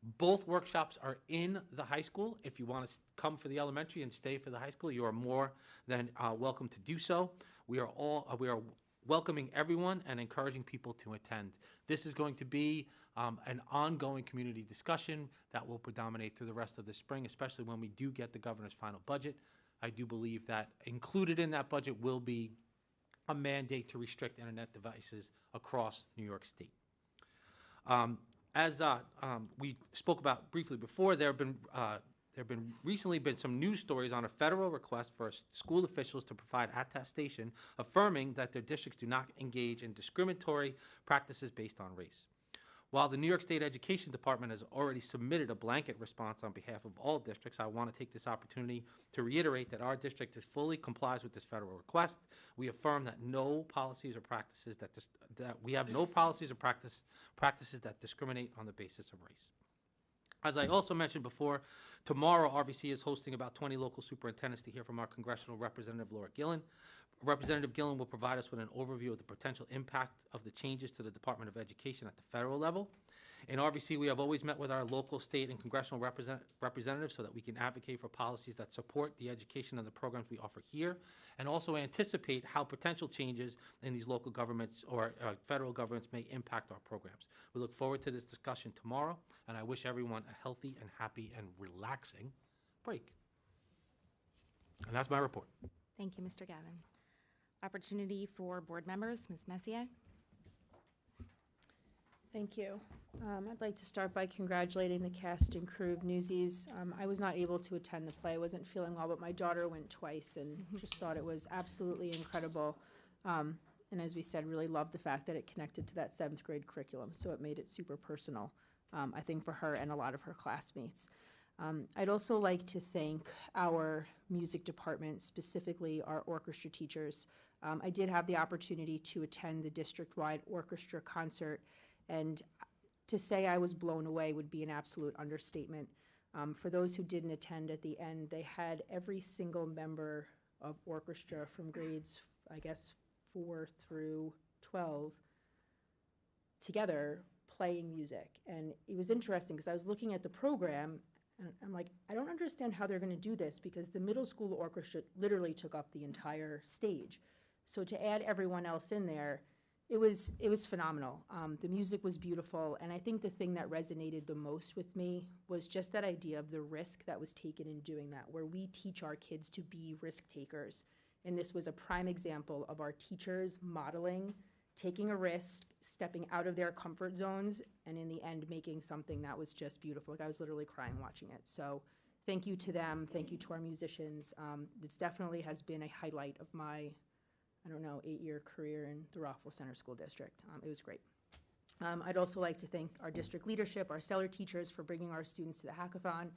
Speaker 4: Both workshops are in the high school. If you want to come for the elementary and stay for the high school, you are more than welcome to do so. We are welcoming everyone and encouraging people to attend. This is going to be an ongoing community discussion that will predominate through the rest of the spring, especially when we do get the governor's final budget. I do believe that included in that budget will be a mandate to restrict internet devices across New York State. As we spoke about briefly before, there have recently been some news stories on a federal request for school officials to provide attestation affirming that their districts do not engage in discriminatory practices based on race. While the New York State Education Department has already submitted a blanket response on behalf of all districts, I want to take this opportunity to reiterate that our district fully complies with this federal request. We affirm that no policies or practices practices that discriminate on the basis of race. As I also mentioned before, tomorrow RVC is hosting about 20 local superintendents to hear from our congressional representative, Laura Gillen. Representative Gillen will provide us with an overview of the potential impact of the changes to the Department of Education at the federal level. In RVC, we have always met with our local, state, and congressional representatives so that we can advocate for policies that support the education and the programs we offer here, and also anticipate how potential changes in these local governments or federal governments may impact our programs. We look forward to this discussion tomorrow, and I wish everyone a healthy and happy and relaxing break. And that's my report.
Speaker 1: Thank you, Mr. Gavin. Opportunity for board members, Ms. Messier.
Speaker 8: Thank you. I'd like to start by congratulating the cast and crew of Newsies. I was not able to attend the play. I wasn't feeling well, but my daughter went twice and just thought it was absolutely incredible. And as we said, really loved the fact that it connected to that 7th grade curriculum, so it made it super personal, I think, for her and a lot of her classmates. I'd also like to thank our music department, specifically our orchestra teachers. I did have the opportunity to attend the district-wide orchestra concert, and to say I was blown away would be an absolute understatement. For those who didn't attend, at the end, they had every single member of orchestra from grades, I guess, 4 through 12 together playing music. And it was interesting because I was looking at the program and I'm like, I don't understand how they're going to do this because the middle school orchestra literally took up the entire stage. So to add everyone else in there, It was phenomenal. The music was beautiful, and I think the thing that resonated the most with me was just that idea of the risk that was taken in doing that, where we teach our kids to be risk takers. And this was a prime example of our teachers modeling, taking a risk, stepping out of their comfort zones, and in the end, making something that was just beautiful. Like, I was literally crying watching it. So thank you to them. Thank you to our musicians. This definitely has been a highlight of my 8-year career in the Rockville Center School District. It was great. I'd also like to thank our district leadership, our stellar teachers, for bringing our students to the hackathon.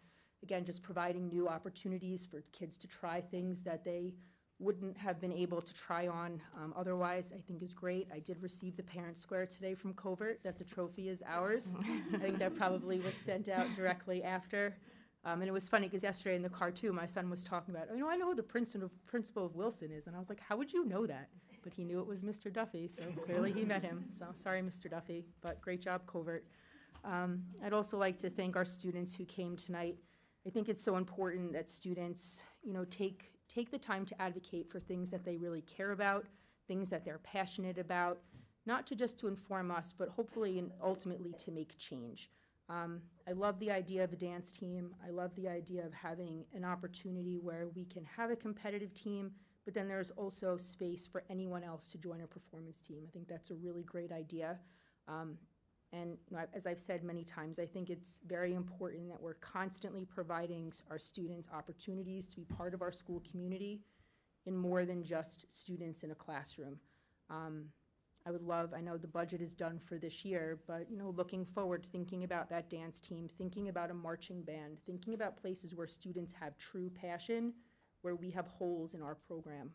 Speaker 8: Again, just providing new opportunities for kids to try things that they wouldn't have been able to try on otherwise, I think is great. I did receive the parent square today from Covert that the trophy is ours. I think that probably was sent out directly after. And it was funny because yesterday in the car too, my son was talking about, I know who the principal of Wilson is. And I was like, how would you know that? But he knew it was Mr. Duffy, so clearly he met him. So sorry, Mr. Duffy, but great job, Covert. I'd also like to thank our students who came tonight. I think it's so important that students, take the time to advocate for things that they really care about, things that they're passionate about, not just to inform us, but hopefully and ultimately to make change. I love the idea of a dance team. I love the idea of having an opportunity where we can have a competitive team, but then there's also space for anyone else to join a performance team. I think that's a really great idea. And as I've said many times, I think it's very important that we're constantly providing our students opportunities to be part of our school community in more than just students in a classroom. I know the budget is done for this year, but looking forward, thinking about that dance team, thinking about a marching band, thinking about places where students have true passion, where we have holes in our program,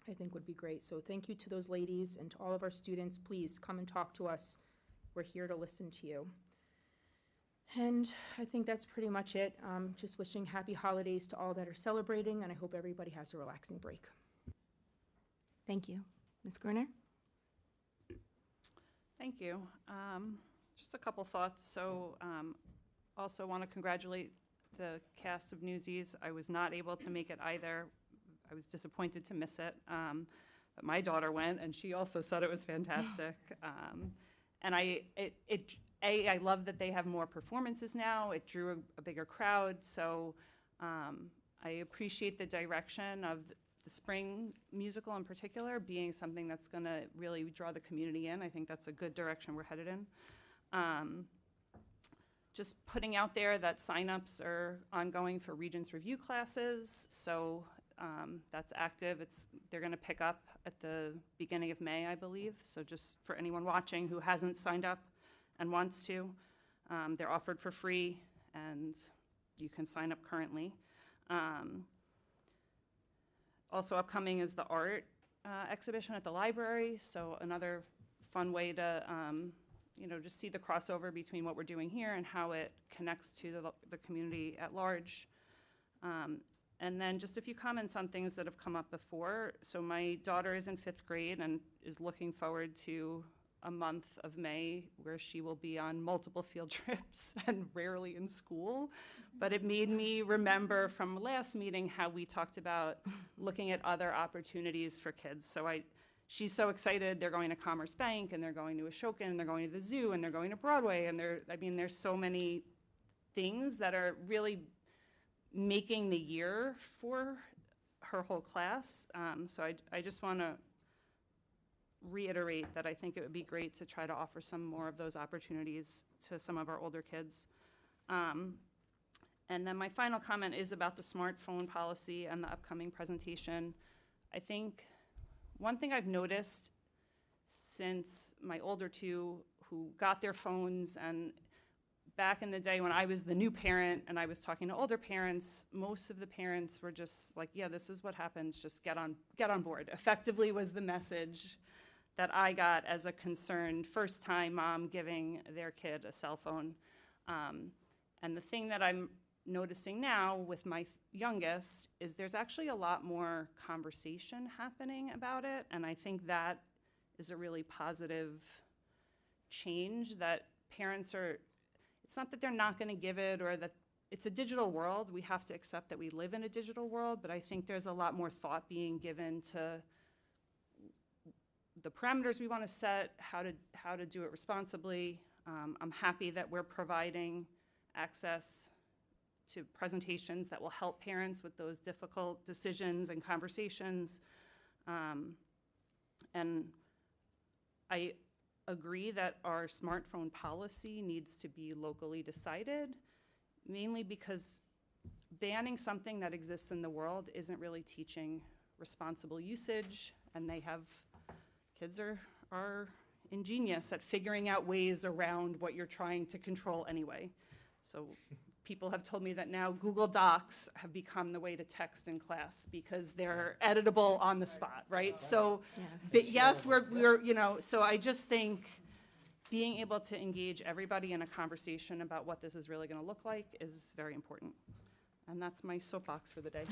Speaker 8: I think would be great. So thank you to those ladies and to all of our students. Please come and talk to us. We're here to listen to you. And I think that's pretty much it. Just wishing happy holidays to all that are celebrating, and I hope everybody has a relaxing break.
Speaker 1: Thank you. Ms. Gruner?
Speaker 7: Thank you. Just a couple thoughts. So also want to congratulate the cast of Newsies. I was not able to make it either. I was disappointed to miss it. But my daughter went, and she also said it was fantastic. And I love that they have more performances now. It drew a bigger crowd. So I appreciate the direction of the spring musical in particular being something that's going to really draw the community in. I think that's a good direction we're headed in. Just putting out there that signups are ongoing for Regents Review classes. So that's active. They're going to pick up at the beginning of May, I believe. So just for anyone watching who hasn't signed up and wants to, they're offered for free, and you can sign up currently. Also upcoming is the art exhibition at the library. So another fun way to, just see the crossover between what we're doing here and how it connects to the community at large. And then just a few comments on things that have come up before. So my daughter is in 5th grade and is looking forward to a month of May where she will be on multiple field trips and rarely in school. But it made me remember from last meeting how we talked about looking at other opportunities for kids. So she's so excited. They're going to Commerce Bank, and they're going to Ashoka, and they're going to the zoo, and they're going to Broadway. And there's so many things that are really making the year for her whole class. So I just want to reiterate that I think it would be great to try to offer some more of those opportunities to some of our older kids. And then my final comment is about the smartphone policy and the upcoming presentation. I think one thing I've noticed since my older two who got their phones, and back in the day when I was the new parent and I was talking to older parents, most of the parents were just like, yeah, this is what happens, just get on board. Effectively was the message that I got as a concerned first-time mom giving their kid a cell phone. And the thing that I'm noticing now with my youngest is there's actually a lot more conversation happening about it, and I think that is a really positive change that parents are, it's not that they're not going to give it or that it's a digital world. We have to accept that we live in a digital world, but I think there's a lot more thought being given to the parameters we want to set, how to do it responsibly. I'm happy that we're providing access to presentations that will help parents with those difficult decisions and conversations. And I agree that our smartphone policy needs to be locally decided, mainly because banning something that exists in the world isn't really teaching responsible usage, and kids are ingenious at figuring out ways around what you're trying to control anyway. So people have told me that now Google Docs have become the way to text in class because they're editable on the spot, right? So, but yes, we're so I just think being able to engage everybody in a conversation about what this is really going to look like is very important. And that's my soapbox for the day.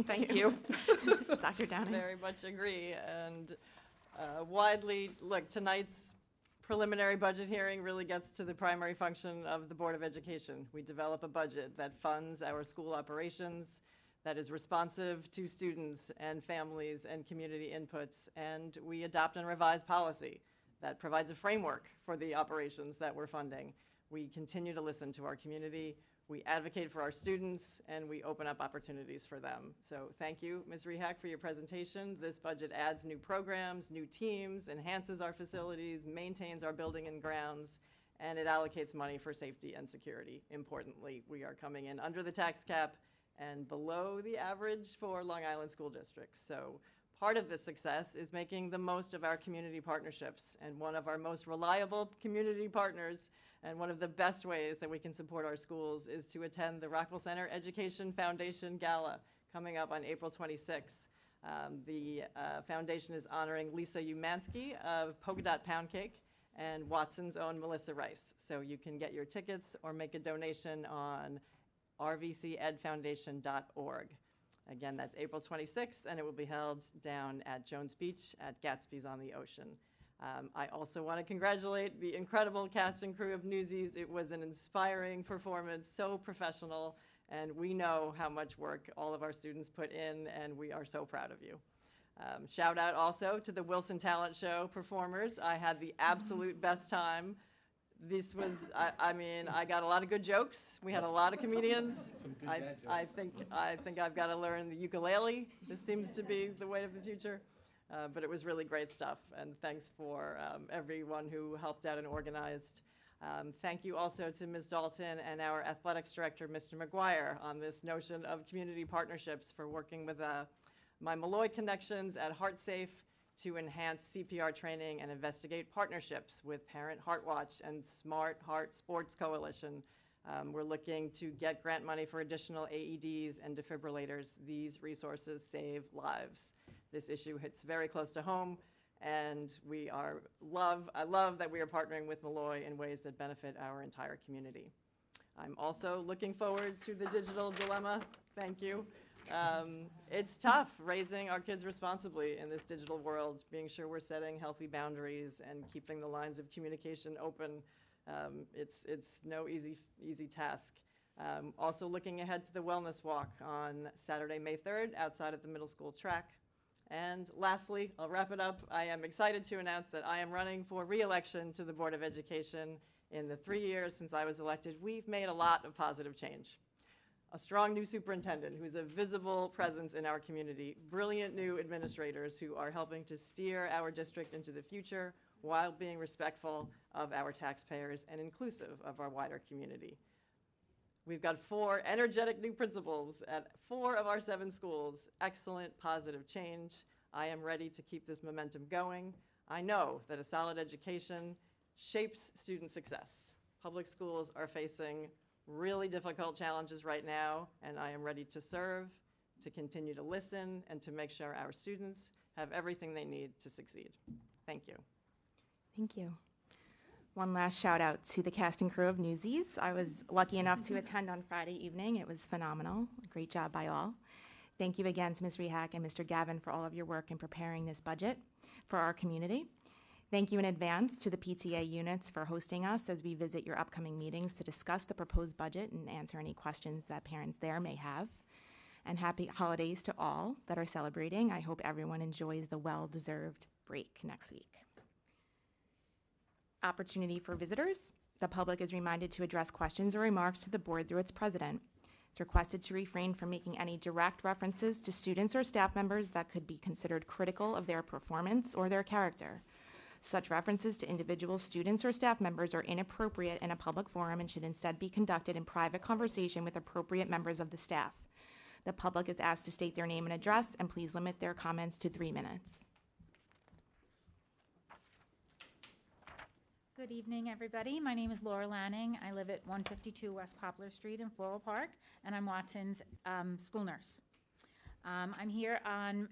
Speaker 7: Thank you.
Speaker 1: Dr. Downing.
Speaker 6: Very much agree. And widely, look, tonight's preliminary budget hearing really gets to the primary function of the Board of Education. We develop a budget that funds our school operations, that is responsive to students and families and community inputs, and we adopt and revise policy that provides a framework for the operations that we're funding. We continue to listen to our community, we advocate for our students, and we open up opportunities for them. So thank you, Ms. Rehak, for your presentation. This budget adds new programs, new teams, enhances our facilities, maintains our building and grounds, and it allocates money for safety and security. Importantly, we are coming in under the tax cap and below the average for Long Island school districts. So part of this success is making the most of our community partnerships, and one of our most reliable community partners and one of the best ways that we can support our schools is to attend the Rockville Center Education Foundation Gala coming up on April 26th. The foundation is honoring Lisa Umansky of Polka Dot Pound Cake and Watson's own Melissa Rice. So you can get your tickets or make a donation on rvcedfoundation.org. Again, that's April 26th, and it will be held down at Jones Beach at Gatsby's on the Ocean. I also want to congratulate the incredible cast and crew of Newsies. It was an inspiring performance, so professional, and we know how much work all of our students put in, and we are so proud of you. Shout out also to the Wilson Talent Show performers. I had the absolute best time. This was, I mean, I got a lot of good jokes. We had a lot of comedians.
Speaker 4: Some good dad jokes.
Speaker 6: I think I've got to learn the ukulele. This seems to be the way of the future. But it was really great stuff, and thanks for everyone who helped out and organized. Thank you also to Ms. Dalton and our athletics director, Mr. McGuire, on this notion of community partnerships for working with my Malloy connections at HeartSafe to enhance CPR training and investigate partnerships with Parent Heart Watch and Smart Heart Sports Coalition. We're looking to get grant money for additional AEDs and defibrillators. These resources save lives. This issue hits very close to home, and I love that we are partnering with Malloy in ways that benefit our entire community. I'm also looking forward to the digital dilemma. Thank you. It's tough raising our kids responsibly in this digital world, being sure we're setting healthy boundaries and keeping the lines of communication open. It's no easy task. Also looking ahead to the Wellness Walk on Saturday, May 3rd, outside of the middle school track. And lastly, I'll wrap it up. I am excited to announce that I am running for re-election to the Board of Education. In the 3 years since I was elected, we've made a lot of positive change. A strong new superintendent who's a visible presence in our community, brilliant new administrators who are helping to steer our district into the future while being respectful of our taxpayers and inclusive of our wider community. We've got 4 energetic new principals at 4 of our 7 schools. Excellent, positive change. I am ready to keep this momentum going. I know that a solid education shapes student success. Public schools are facing really difficult challenges right now, and I am ready to serve, to continue to listen, and to make sure our students have everything they need to succeed. Thank you.
Speaker 1: Thank you. One last shout out to the cast and crew of Newsies. I was lucky enough to attend on Friday evening. It was phenomenal. Great job by all. Thank you again to Ms. Rehak and Mr. Gavin for all of your work in preparing this budget for our community. Thank you in advance to the PTA units for hosting us as we visit your upcoming meetings to discuss the proposed budget and answer any questions that parents there may have. And happy holidays to all that are celebrating. I hope everyone enjoys the well-deserved break next week. Opportunity for visitors. The public is reminded to address questions or remarks to the board through its president. It's requested to refrain from making any direct references to students or staff members that could be considered critical of their performance or their character. Such references to individual students or staff members are inappropriate in a public forum and should instead be conducted in private conversation with appropriate members of the staff. The public is asked to state their name and address, and please limit their comments to 3 minutes.
Speaker 11: Good evening, everybody. My name is Laura Lanning. I live at 152 West Poplar Street in Floral Park, and I'm Watson's school nurse. I'm here on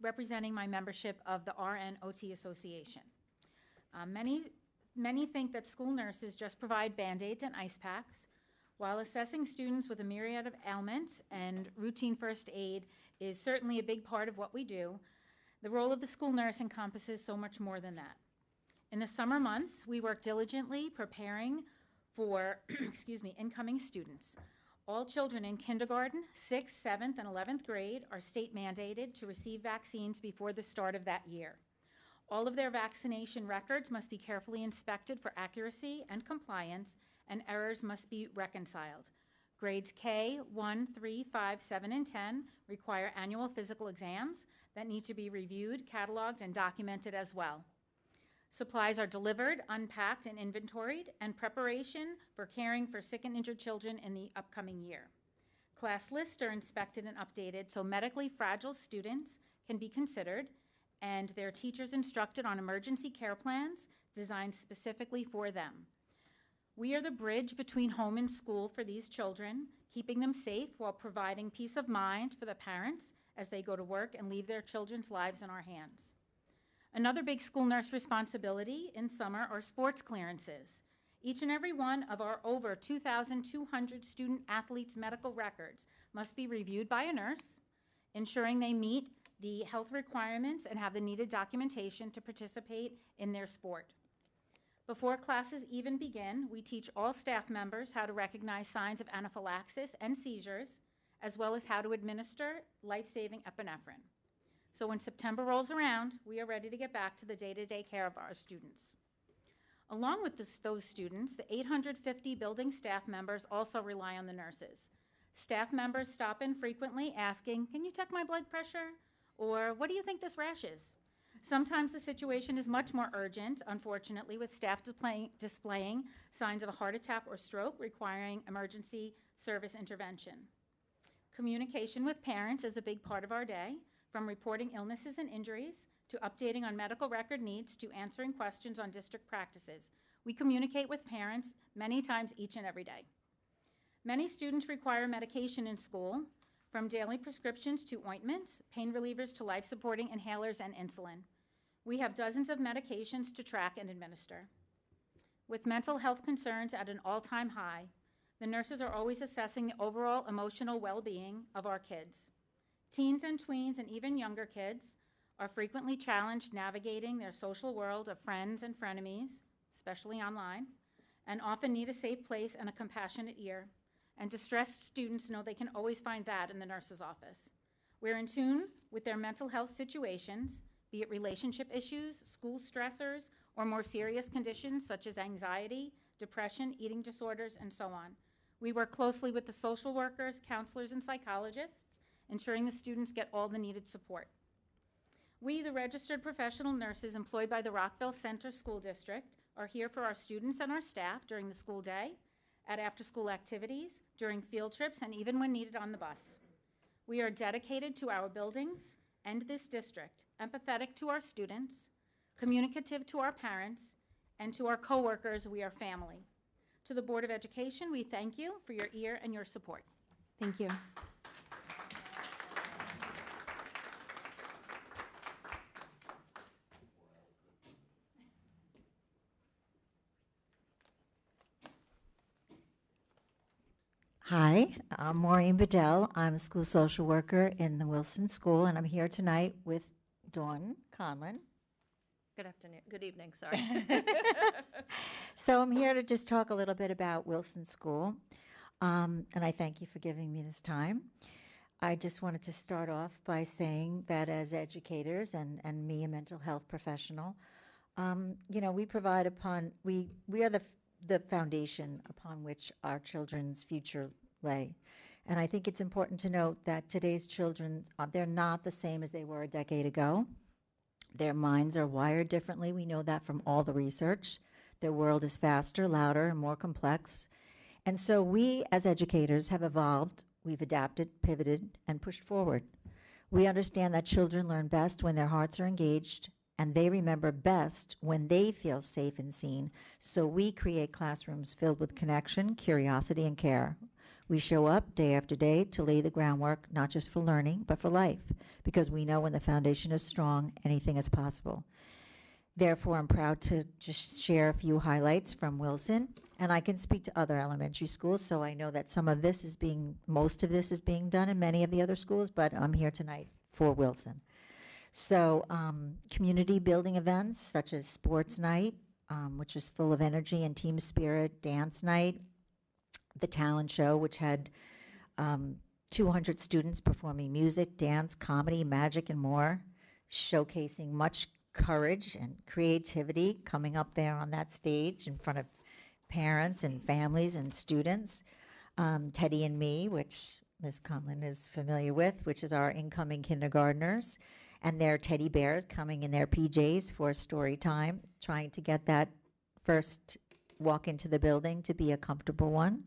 Speaker 11: representing my membership of the RN/OT Association. Many think that school nurses just provide Band-Aids and ice packs. While assessing students with a myriad of ailments and routine first aid is certainly a big part of what we do, the role of the school nurse encompasses so much more than that. In the summer months, we work diligently preparing for incoming students. All children in kindergarten, 6th, 7th, and 11th grade are state mandated to receive vaccines before the start of that year. All of their vaccination records must be carefully inspected for accuracy and compliance, and errors must be reconciled. Grades K, 1, 3, 5, 7, and 10 require annual physical exams that need to be reviewed, cataloged, and documented as well. Supplies are delivered, unpacked, and inventoried, and preparation for caring for sick and injured children in the upcoming year. Class lists are inspected and updated so medically fragile students can be considered, and their teachers instructed on emergency care plans designed specifically for them. We are the bridge between home and school for these children, keeping them safe while providing peace of mind for the parents as they go to work and leave their children's lives in our hands. Another big school nurse responsibility in summer are sports clearances. Each and every one of our over 2,200 student athletes' medical records must be reviewed by a nurse, ensuring they meet the health requirements and have the needed documentation to participate in their sport. Before classes even begin, we teach all staff members how to recognize signs of anaphylaxis and seizures, as well as how to administer life-saving epinephrine. So when September rolls around, we are ready to get back to the day-to-day care of our students. Along with those students, the 850 building staff members also rely on the nurses. Staff members stop in frequently asking, "Can you check my blood pressure?" Or, "What do you think this rash is?" Sometimes the situation is much more urgent, unfortunately, with staff displaying signs of a heart attack or stroke requiring emergency service intervention. Communication with parents is a big part of our day, from reporting illnesses and injuries to updating on medical record needs to answering questions on district practices. We communicate with parents many times each and every day. Many students require medication in school, from daily prescriptions to ointments, pain relievers to life-supporting inhalers and insulin. We have dozens of medications to track and administer. With mental health concerns at an all-time high, the nurses are always assessing the overall emotional well-being of our kids. Teens and tweens and even younger kids are frequently challenged navigating their social world of friends and frenemies, especially online, and often need a safe place and a compassionate ear. And distressed students know they can always find that in the nurse's office. We're in tune with their mental health situations, be it relationship issues, school stressors, or more serious conditions such as anxiety, depression, eating disorders, and so on. We work closely with the social workers, counselors, and psychologists, ensuring the students get all the needed support. We, the registered professional nurses employed by the Rockville Center School District, are here for our students and our staff during the school day, at after-school activities, during field trips, and even when needed on the bus. We are dedicated to our buildings and this district, empathetic to our students, communicative to our parents, and to our coworkers. We are family. To the Board of Education, we thank you for your ear and your support.
Speaker 1: Thank you.
Speaker 12: Hi, I'm Maureen Bedell. I'm a school social worker in the Wilson School, and I'm here tonight with Dawn Conlon.
Speaker 13: Good afternoon, good evening, sorry.
Speaker 12: So I'm here to just talk a little bit about Wilson School, and I thank you for giving me this time. I just wanted to start off by saying that as educators and me, a mental health professional, we provide we are the foundation upon which our children's future lay. And I think it's important to note that today's children, they're not the same as they were a decade ago. Their minds are wired differently. We know that from all the research. Their world is faster, louder, and more complex. And so we, as educators, have evolved. We've adapted, pivoted, and pushed forward. We understand that children learn best when their hearts are engaged, and they remember best when they feel safe and seen. So we create classrooms filled with connection, curiosity, and care. We show up day after day to lay the groundwork, not just for learning, but for life, because we know when the foundation is strong, anything is possible. Therefore, I'm proud to just share a few highlights from Wilson, and I can speak to other elementary schools, so I know that most of this is being done in many of the other schools, but I'm here tonight for Wilson. So, community building events such as sports night, which is full of energy and team spirit, dance night, the talent show, which had 200 students performing music, dance, comedy, magic, and more, showcasing much courage and creativity coming up there on that stage in front of parents and families and students. Teddy and Me, which Ms. Conlon is familiar with, which is our incoming kindergartners, and their teddy bears coming in their PJs for story time, trying to get that first walk into the building to be a comfortable one.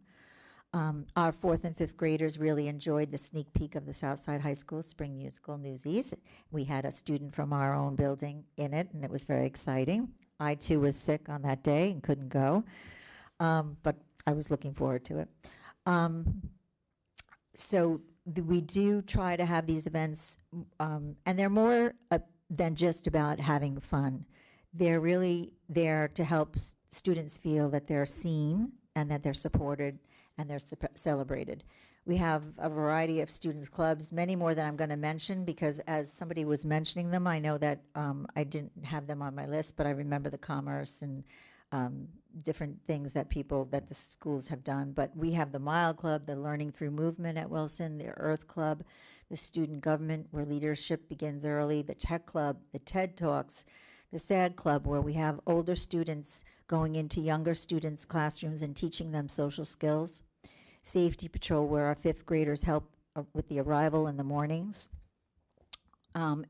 Speaker 12: Our 4th and 5th graders really enjoyed the sneak peek of the Southside High School Spring Musical Newsies. We had a student from our own building in it, and it was very exciting. I, too, was sick on that day and couldn't go, but I was looking forward to it. We do try to have these events, and they're more than just about having fun. They're really there to help students feel that they're seen and that they're supported and they're celebrated. We have a variety of students' clubs, many more than I'm going to mention, because as somebody was mentioning them, I know that I didn't have them on my list, but I remember the commerce and different things that the schools have done. But we have the Mile Club, the Learning Through Movement at Wilson, the Earth Club, the Student Government, where leadership begins early, the Tech Club, the TED Talks, the SAD Club, where we have older students going into younger students' classrooms and teaching them social skills. Safety Patrol, where our 5th graders help with the arrival in the mornings.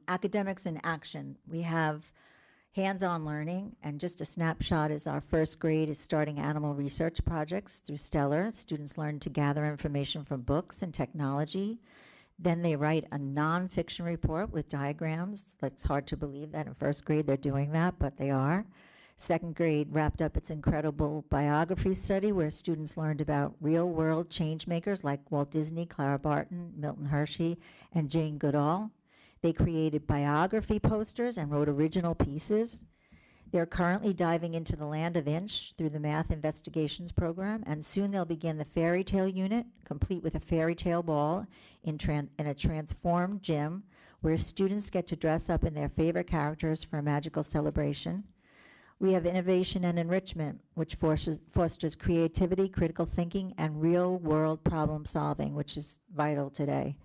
Speaker 12: Academics in Action, we have hands-on learning, and just a snapshot is our 1st grade is starting animal research projects through Stellar. Students learn to gather information from books and technology. Then they write a nonfiction report with diagrams. It's hard to believe that in 1st grade they're doing that, but they are. 2nd grade wrapped up its incredible biography study where students learned about real-world change makers like Walt Disney, Clara Barton, Milton Hershey, and Jane Goodall. They created biography posters and wrote original pieces. They're currently diving into the land of Inch through the Math Investigations program, and soon they'll begin the fairy tale unit, complete with a fairy tale ball in a transformed gym where students get to dress up in their favorite characters for a magical celebration. We have Innovation and Enrichment, which fosters creativity, critical thinking, and real-world problem solving, which is vital today.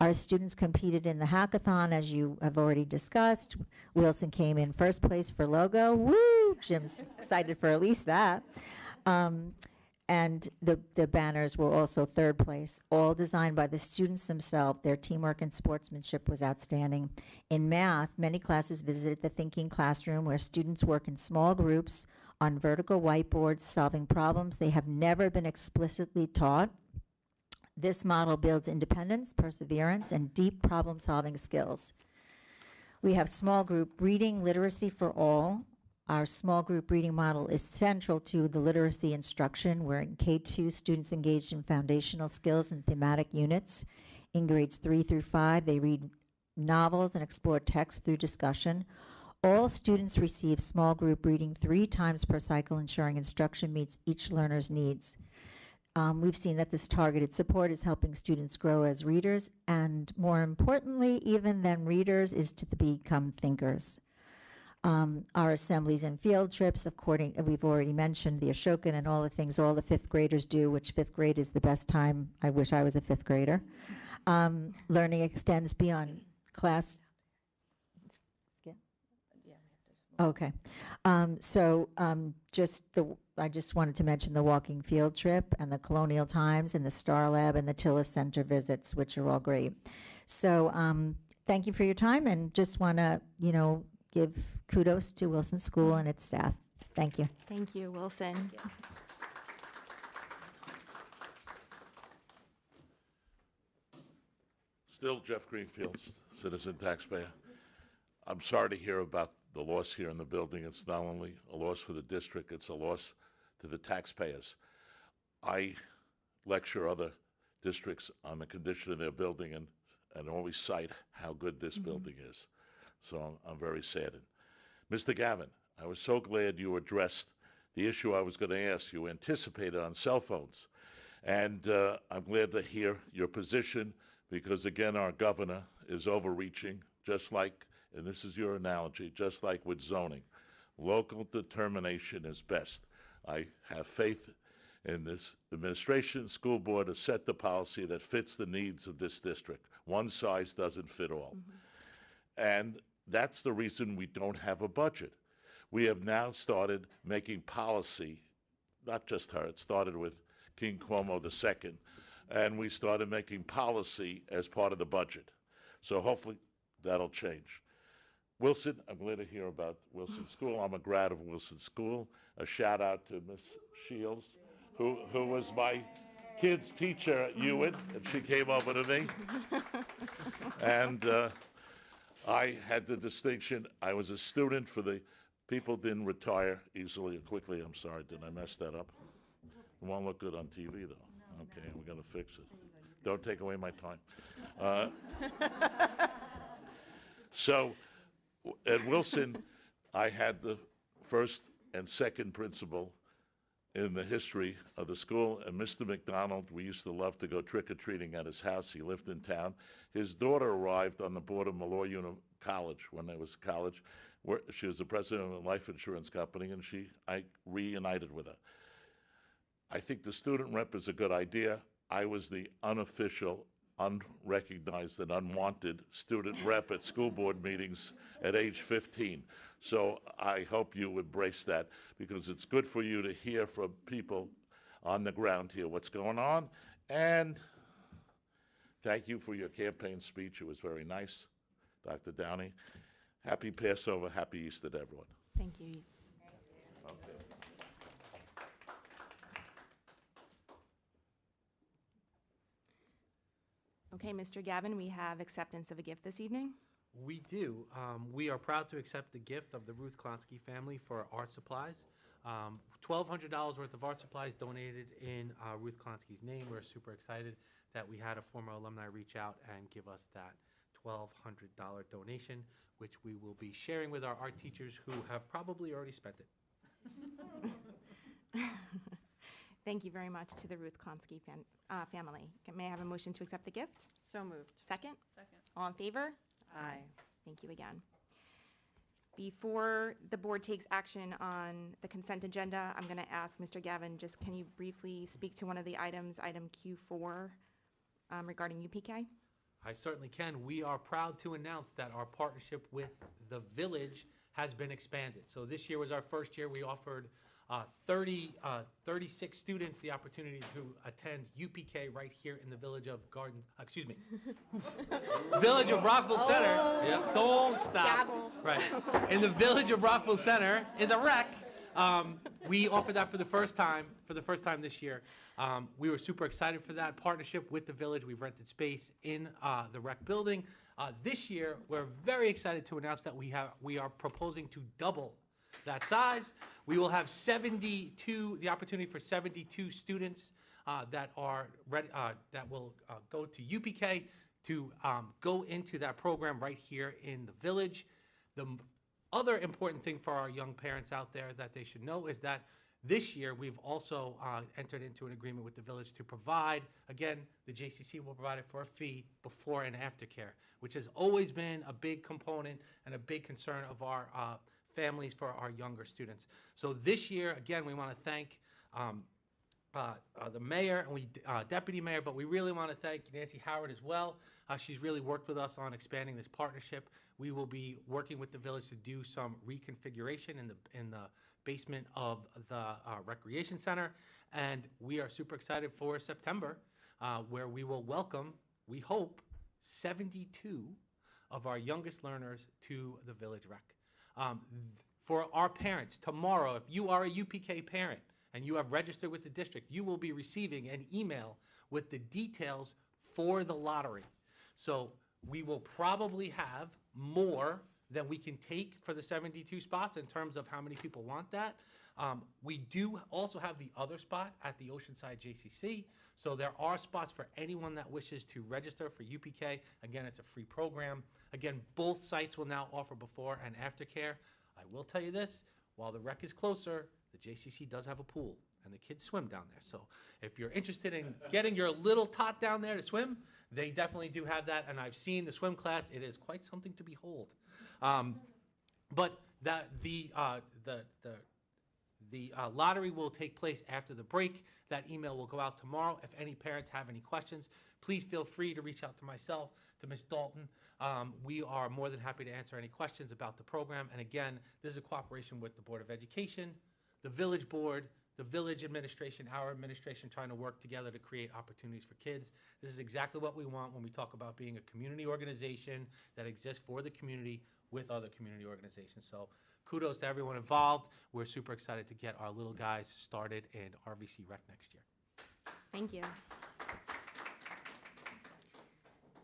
Speaker 12: Our students competed in the hackathon, as you have already discussed. Wilson came in 1st place for logo. Woo! Jim's excited for at least that. And the banners were also 3rd place, all designed by the students themselves. Their teamwork and sportsmanship was outstanding. In math, many classes visited the Thinking Classroom, where students work in small groups on vertical whiteboards, solving problems they have never been explicitly taught. This model builds independence, perseverance, and deep problem-solving skills. We have small group reading literacy for all. Our small group reading model is central to the literacy instruction, where in K2, students engaged in foundational skills and thematic units. In grades 3 through 5, they read novels and explore text through discussion. All students receive small group reading 3 times per cycle, ensuring instruction meets each learner's needs. We've seen that this targeted support is helping students grow as readers, and more importantly, even than readers, is to become thinkers. Our assemblies and field trips, we've already mentioned the Ashokan and all the things all the 5th graders do, which 5th grade is the best time. I wish I was a 5th grader. Learning extends beyond class. Skip? Okay. I just wanted to mention the walking field trip and the Colonial Times and the Star Lab and the Tillis Center visits, which are all great. So thank you for your time, and just want to, give kudos to Wilson School and its staff. Thank you.
Speaker 1: Thank you, Wilson.
Speaker 9: Still Jeff Greenfield, citizen taxpayer. I'm sorry to hear about the loss here in the building. It's not only a loss for the district, it's a loss to the taxpayers. I lecture other districts on the condition of their building and always cite how good this building is. So I'm very saddened. Mr. Gavin, I was so glad you addressed the issue I was going to ask. You anticipated on cell phones. And I'm glad to hear your position, because again, our governor is overreaching, just like, and this is your analogy, just like with zoning. Local determination is best. I have faith in this administration, school board, to set the policy that fits the needs of this district. One size doesn't fit all. And that's the reason we don't have a budget. We have now started making policy, not just her, it started with King Cuomo II, and we started making policy as part of the budget. So hopefully that'll change. Wilson, I'm glad to hear about Wilson School. I'm a grad of Wilson School. A shout out to Miss Shields, who was my kid's teacher at Ewan, and she came over to me. And I had the distinction, I was a student for the people didn't retire easily or quickly. I'm sorry, did I mess that up? It won't look good on TV, though. Okay, we got to fix it. Don't take away my time. So at Wilson, I had the first and second principal in the history of the school, and Mr. McDonald, we used to love to go trick-or-treating at his house. He lived in town. His daughter arrived on the board of Malloy College when I was college. She was the president of a life insurance company, and I reunited with her. I think the student rep is a good idea. I was the unofficial, unrecognized, and unwanted student rep at school board meetings at age 15. So I hope you embrace that, because it's good for you to hear from people on the ground here what's going on. And thank you for your campaign speech. It was very nice, Dr. Downey. Happy Passover, happy Easter to everyone.
Speaker 1: Thank you.
Speaker 9: Okay.
Speaker 1: Okay, Mr. Gavin, we have acceptance of a gift this evening.
Speaker 4: We do. We are proud to accept the gift of the Ruth Klonsky family for art supplies. $1,200 worth of art supplies donated in Ruth Klonsky's name. We're super excited that we had a former alumni reach out and give us that $1,200 donation, which we will be sharing with our art teachers who have probably already spent it.
Speaker 1: Thank you very much to the Ruth Klonsky family. May I have a motion to accept the gift?
Speaker 6: So moved.
Speaker 1: Second?
Speaker 7: Second.
Speaker 1: All in favor?
Speaker 6: Aye.
Speaker 1: Thank you again. Before the board takes action on the consent agenda, I'm going to ask Mr. Gavin, just can you briefly speak to one of the items, item Q4, regarding UPK?
Speaker 4: I certainly can. We are proud to announce that our partnership with the Village has been expanded. So this year was our first year. We offered 36 students the opportunity to attend UPK right here in the village of Village of Rockville Center. Yep, don't stop.
Speaker 1: Gavel.
Speaker 4: Right. In the Village of Rockville Center, in the rec, we offered that for the first time this year. We were super excited for that partnership with the Village. We've rented space in the rec building. This year, we're very excited to announce that we are proposing to double that size. We will have the opportunity for 72 students that are ready, that will go to UPK to go into that program right here in the Village. The other important thing for our young parents out there that they should know is that this year we've also entered into an agreement with the Village to provide, again, the JCC will provide it for a fee, before and after care, which has always been a big component and a big concern of our families for our younger students. So this year, again, we want to thank the mayor and deputy mayor, but we really want to thank Nancy Howard as well. She's really worked with us on expanding this partnership. We will be working with the village to do some reconfiguration in the basement of the recreation center, and we are super excited for September, where we will welcome, we hope, 72 of our youngest learners to the village rec. For our parents, tomorrow, if you are a UPK parent and you have registered with the district, you will be receiving an email with the details for the lottery. So we will probably have more than we can take for the 72 spots in terms of how many people want that. We do also have the other spot at the Oceanside JCC. So there are spots for anyone that wishes to register for UPK. Again, it's a free program. Again, both sites will now offer before and after care. I will tell you this, while the rec is closer, the JCC does have a pool, and the kids swim down there. So if you're interested in getting your little tot down there to swim, they definitely do have that, and I've seen the swim class. It is quite something to behold. But the lottery will take place after the break. That email will go out tomorrow. If any parents have any questions, please feel free to reach out to myself, to Ms. Dalton. We are more than happy to answer any questions about the program. And again, this is a cooperation with the Board of Education, the Village Board, the Village Administration, our administration, trying to work together to create opportunities for kids. This is exactly what we want when we talk about being a community organization that exists for the community with other community organizations. So kudos to everyone involved. We're super excited to get our little guys started in RVC Rec next year.
Speaker 1: Thank you.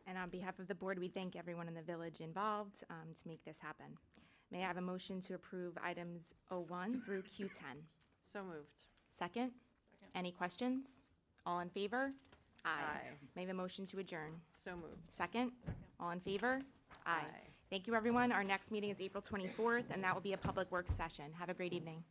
Speaker 1: And on behalf of the board, we thank everyone in the village involved to make this happen. May I have a motion to approve items 01 through Q10?
Speaker 6: So moved.
Speaker 1: Second? Any questions? All in favor?
Speaker 6: Aye.
Speaker 1: May I have a motion to adjourn?
Speaker 6: So moved.
Speaker 1: Second? All in favor? Aye. Thank you, everyone. Our next meeting is April 24th, and that will be a public works session. Have a great evening.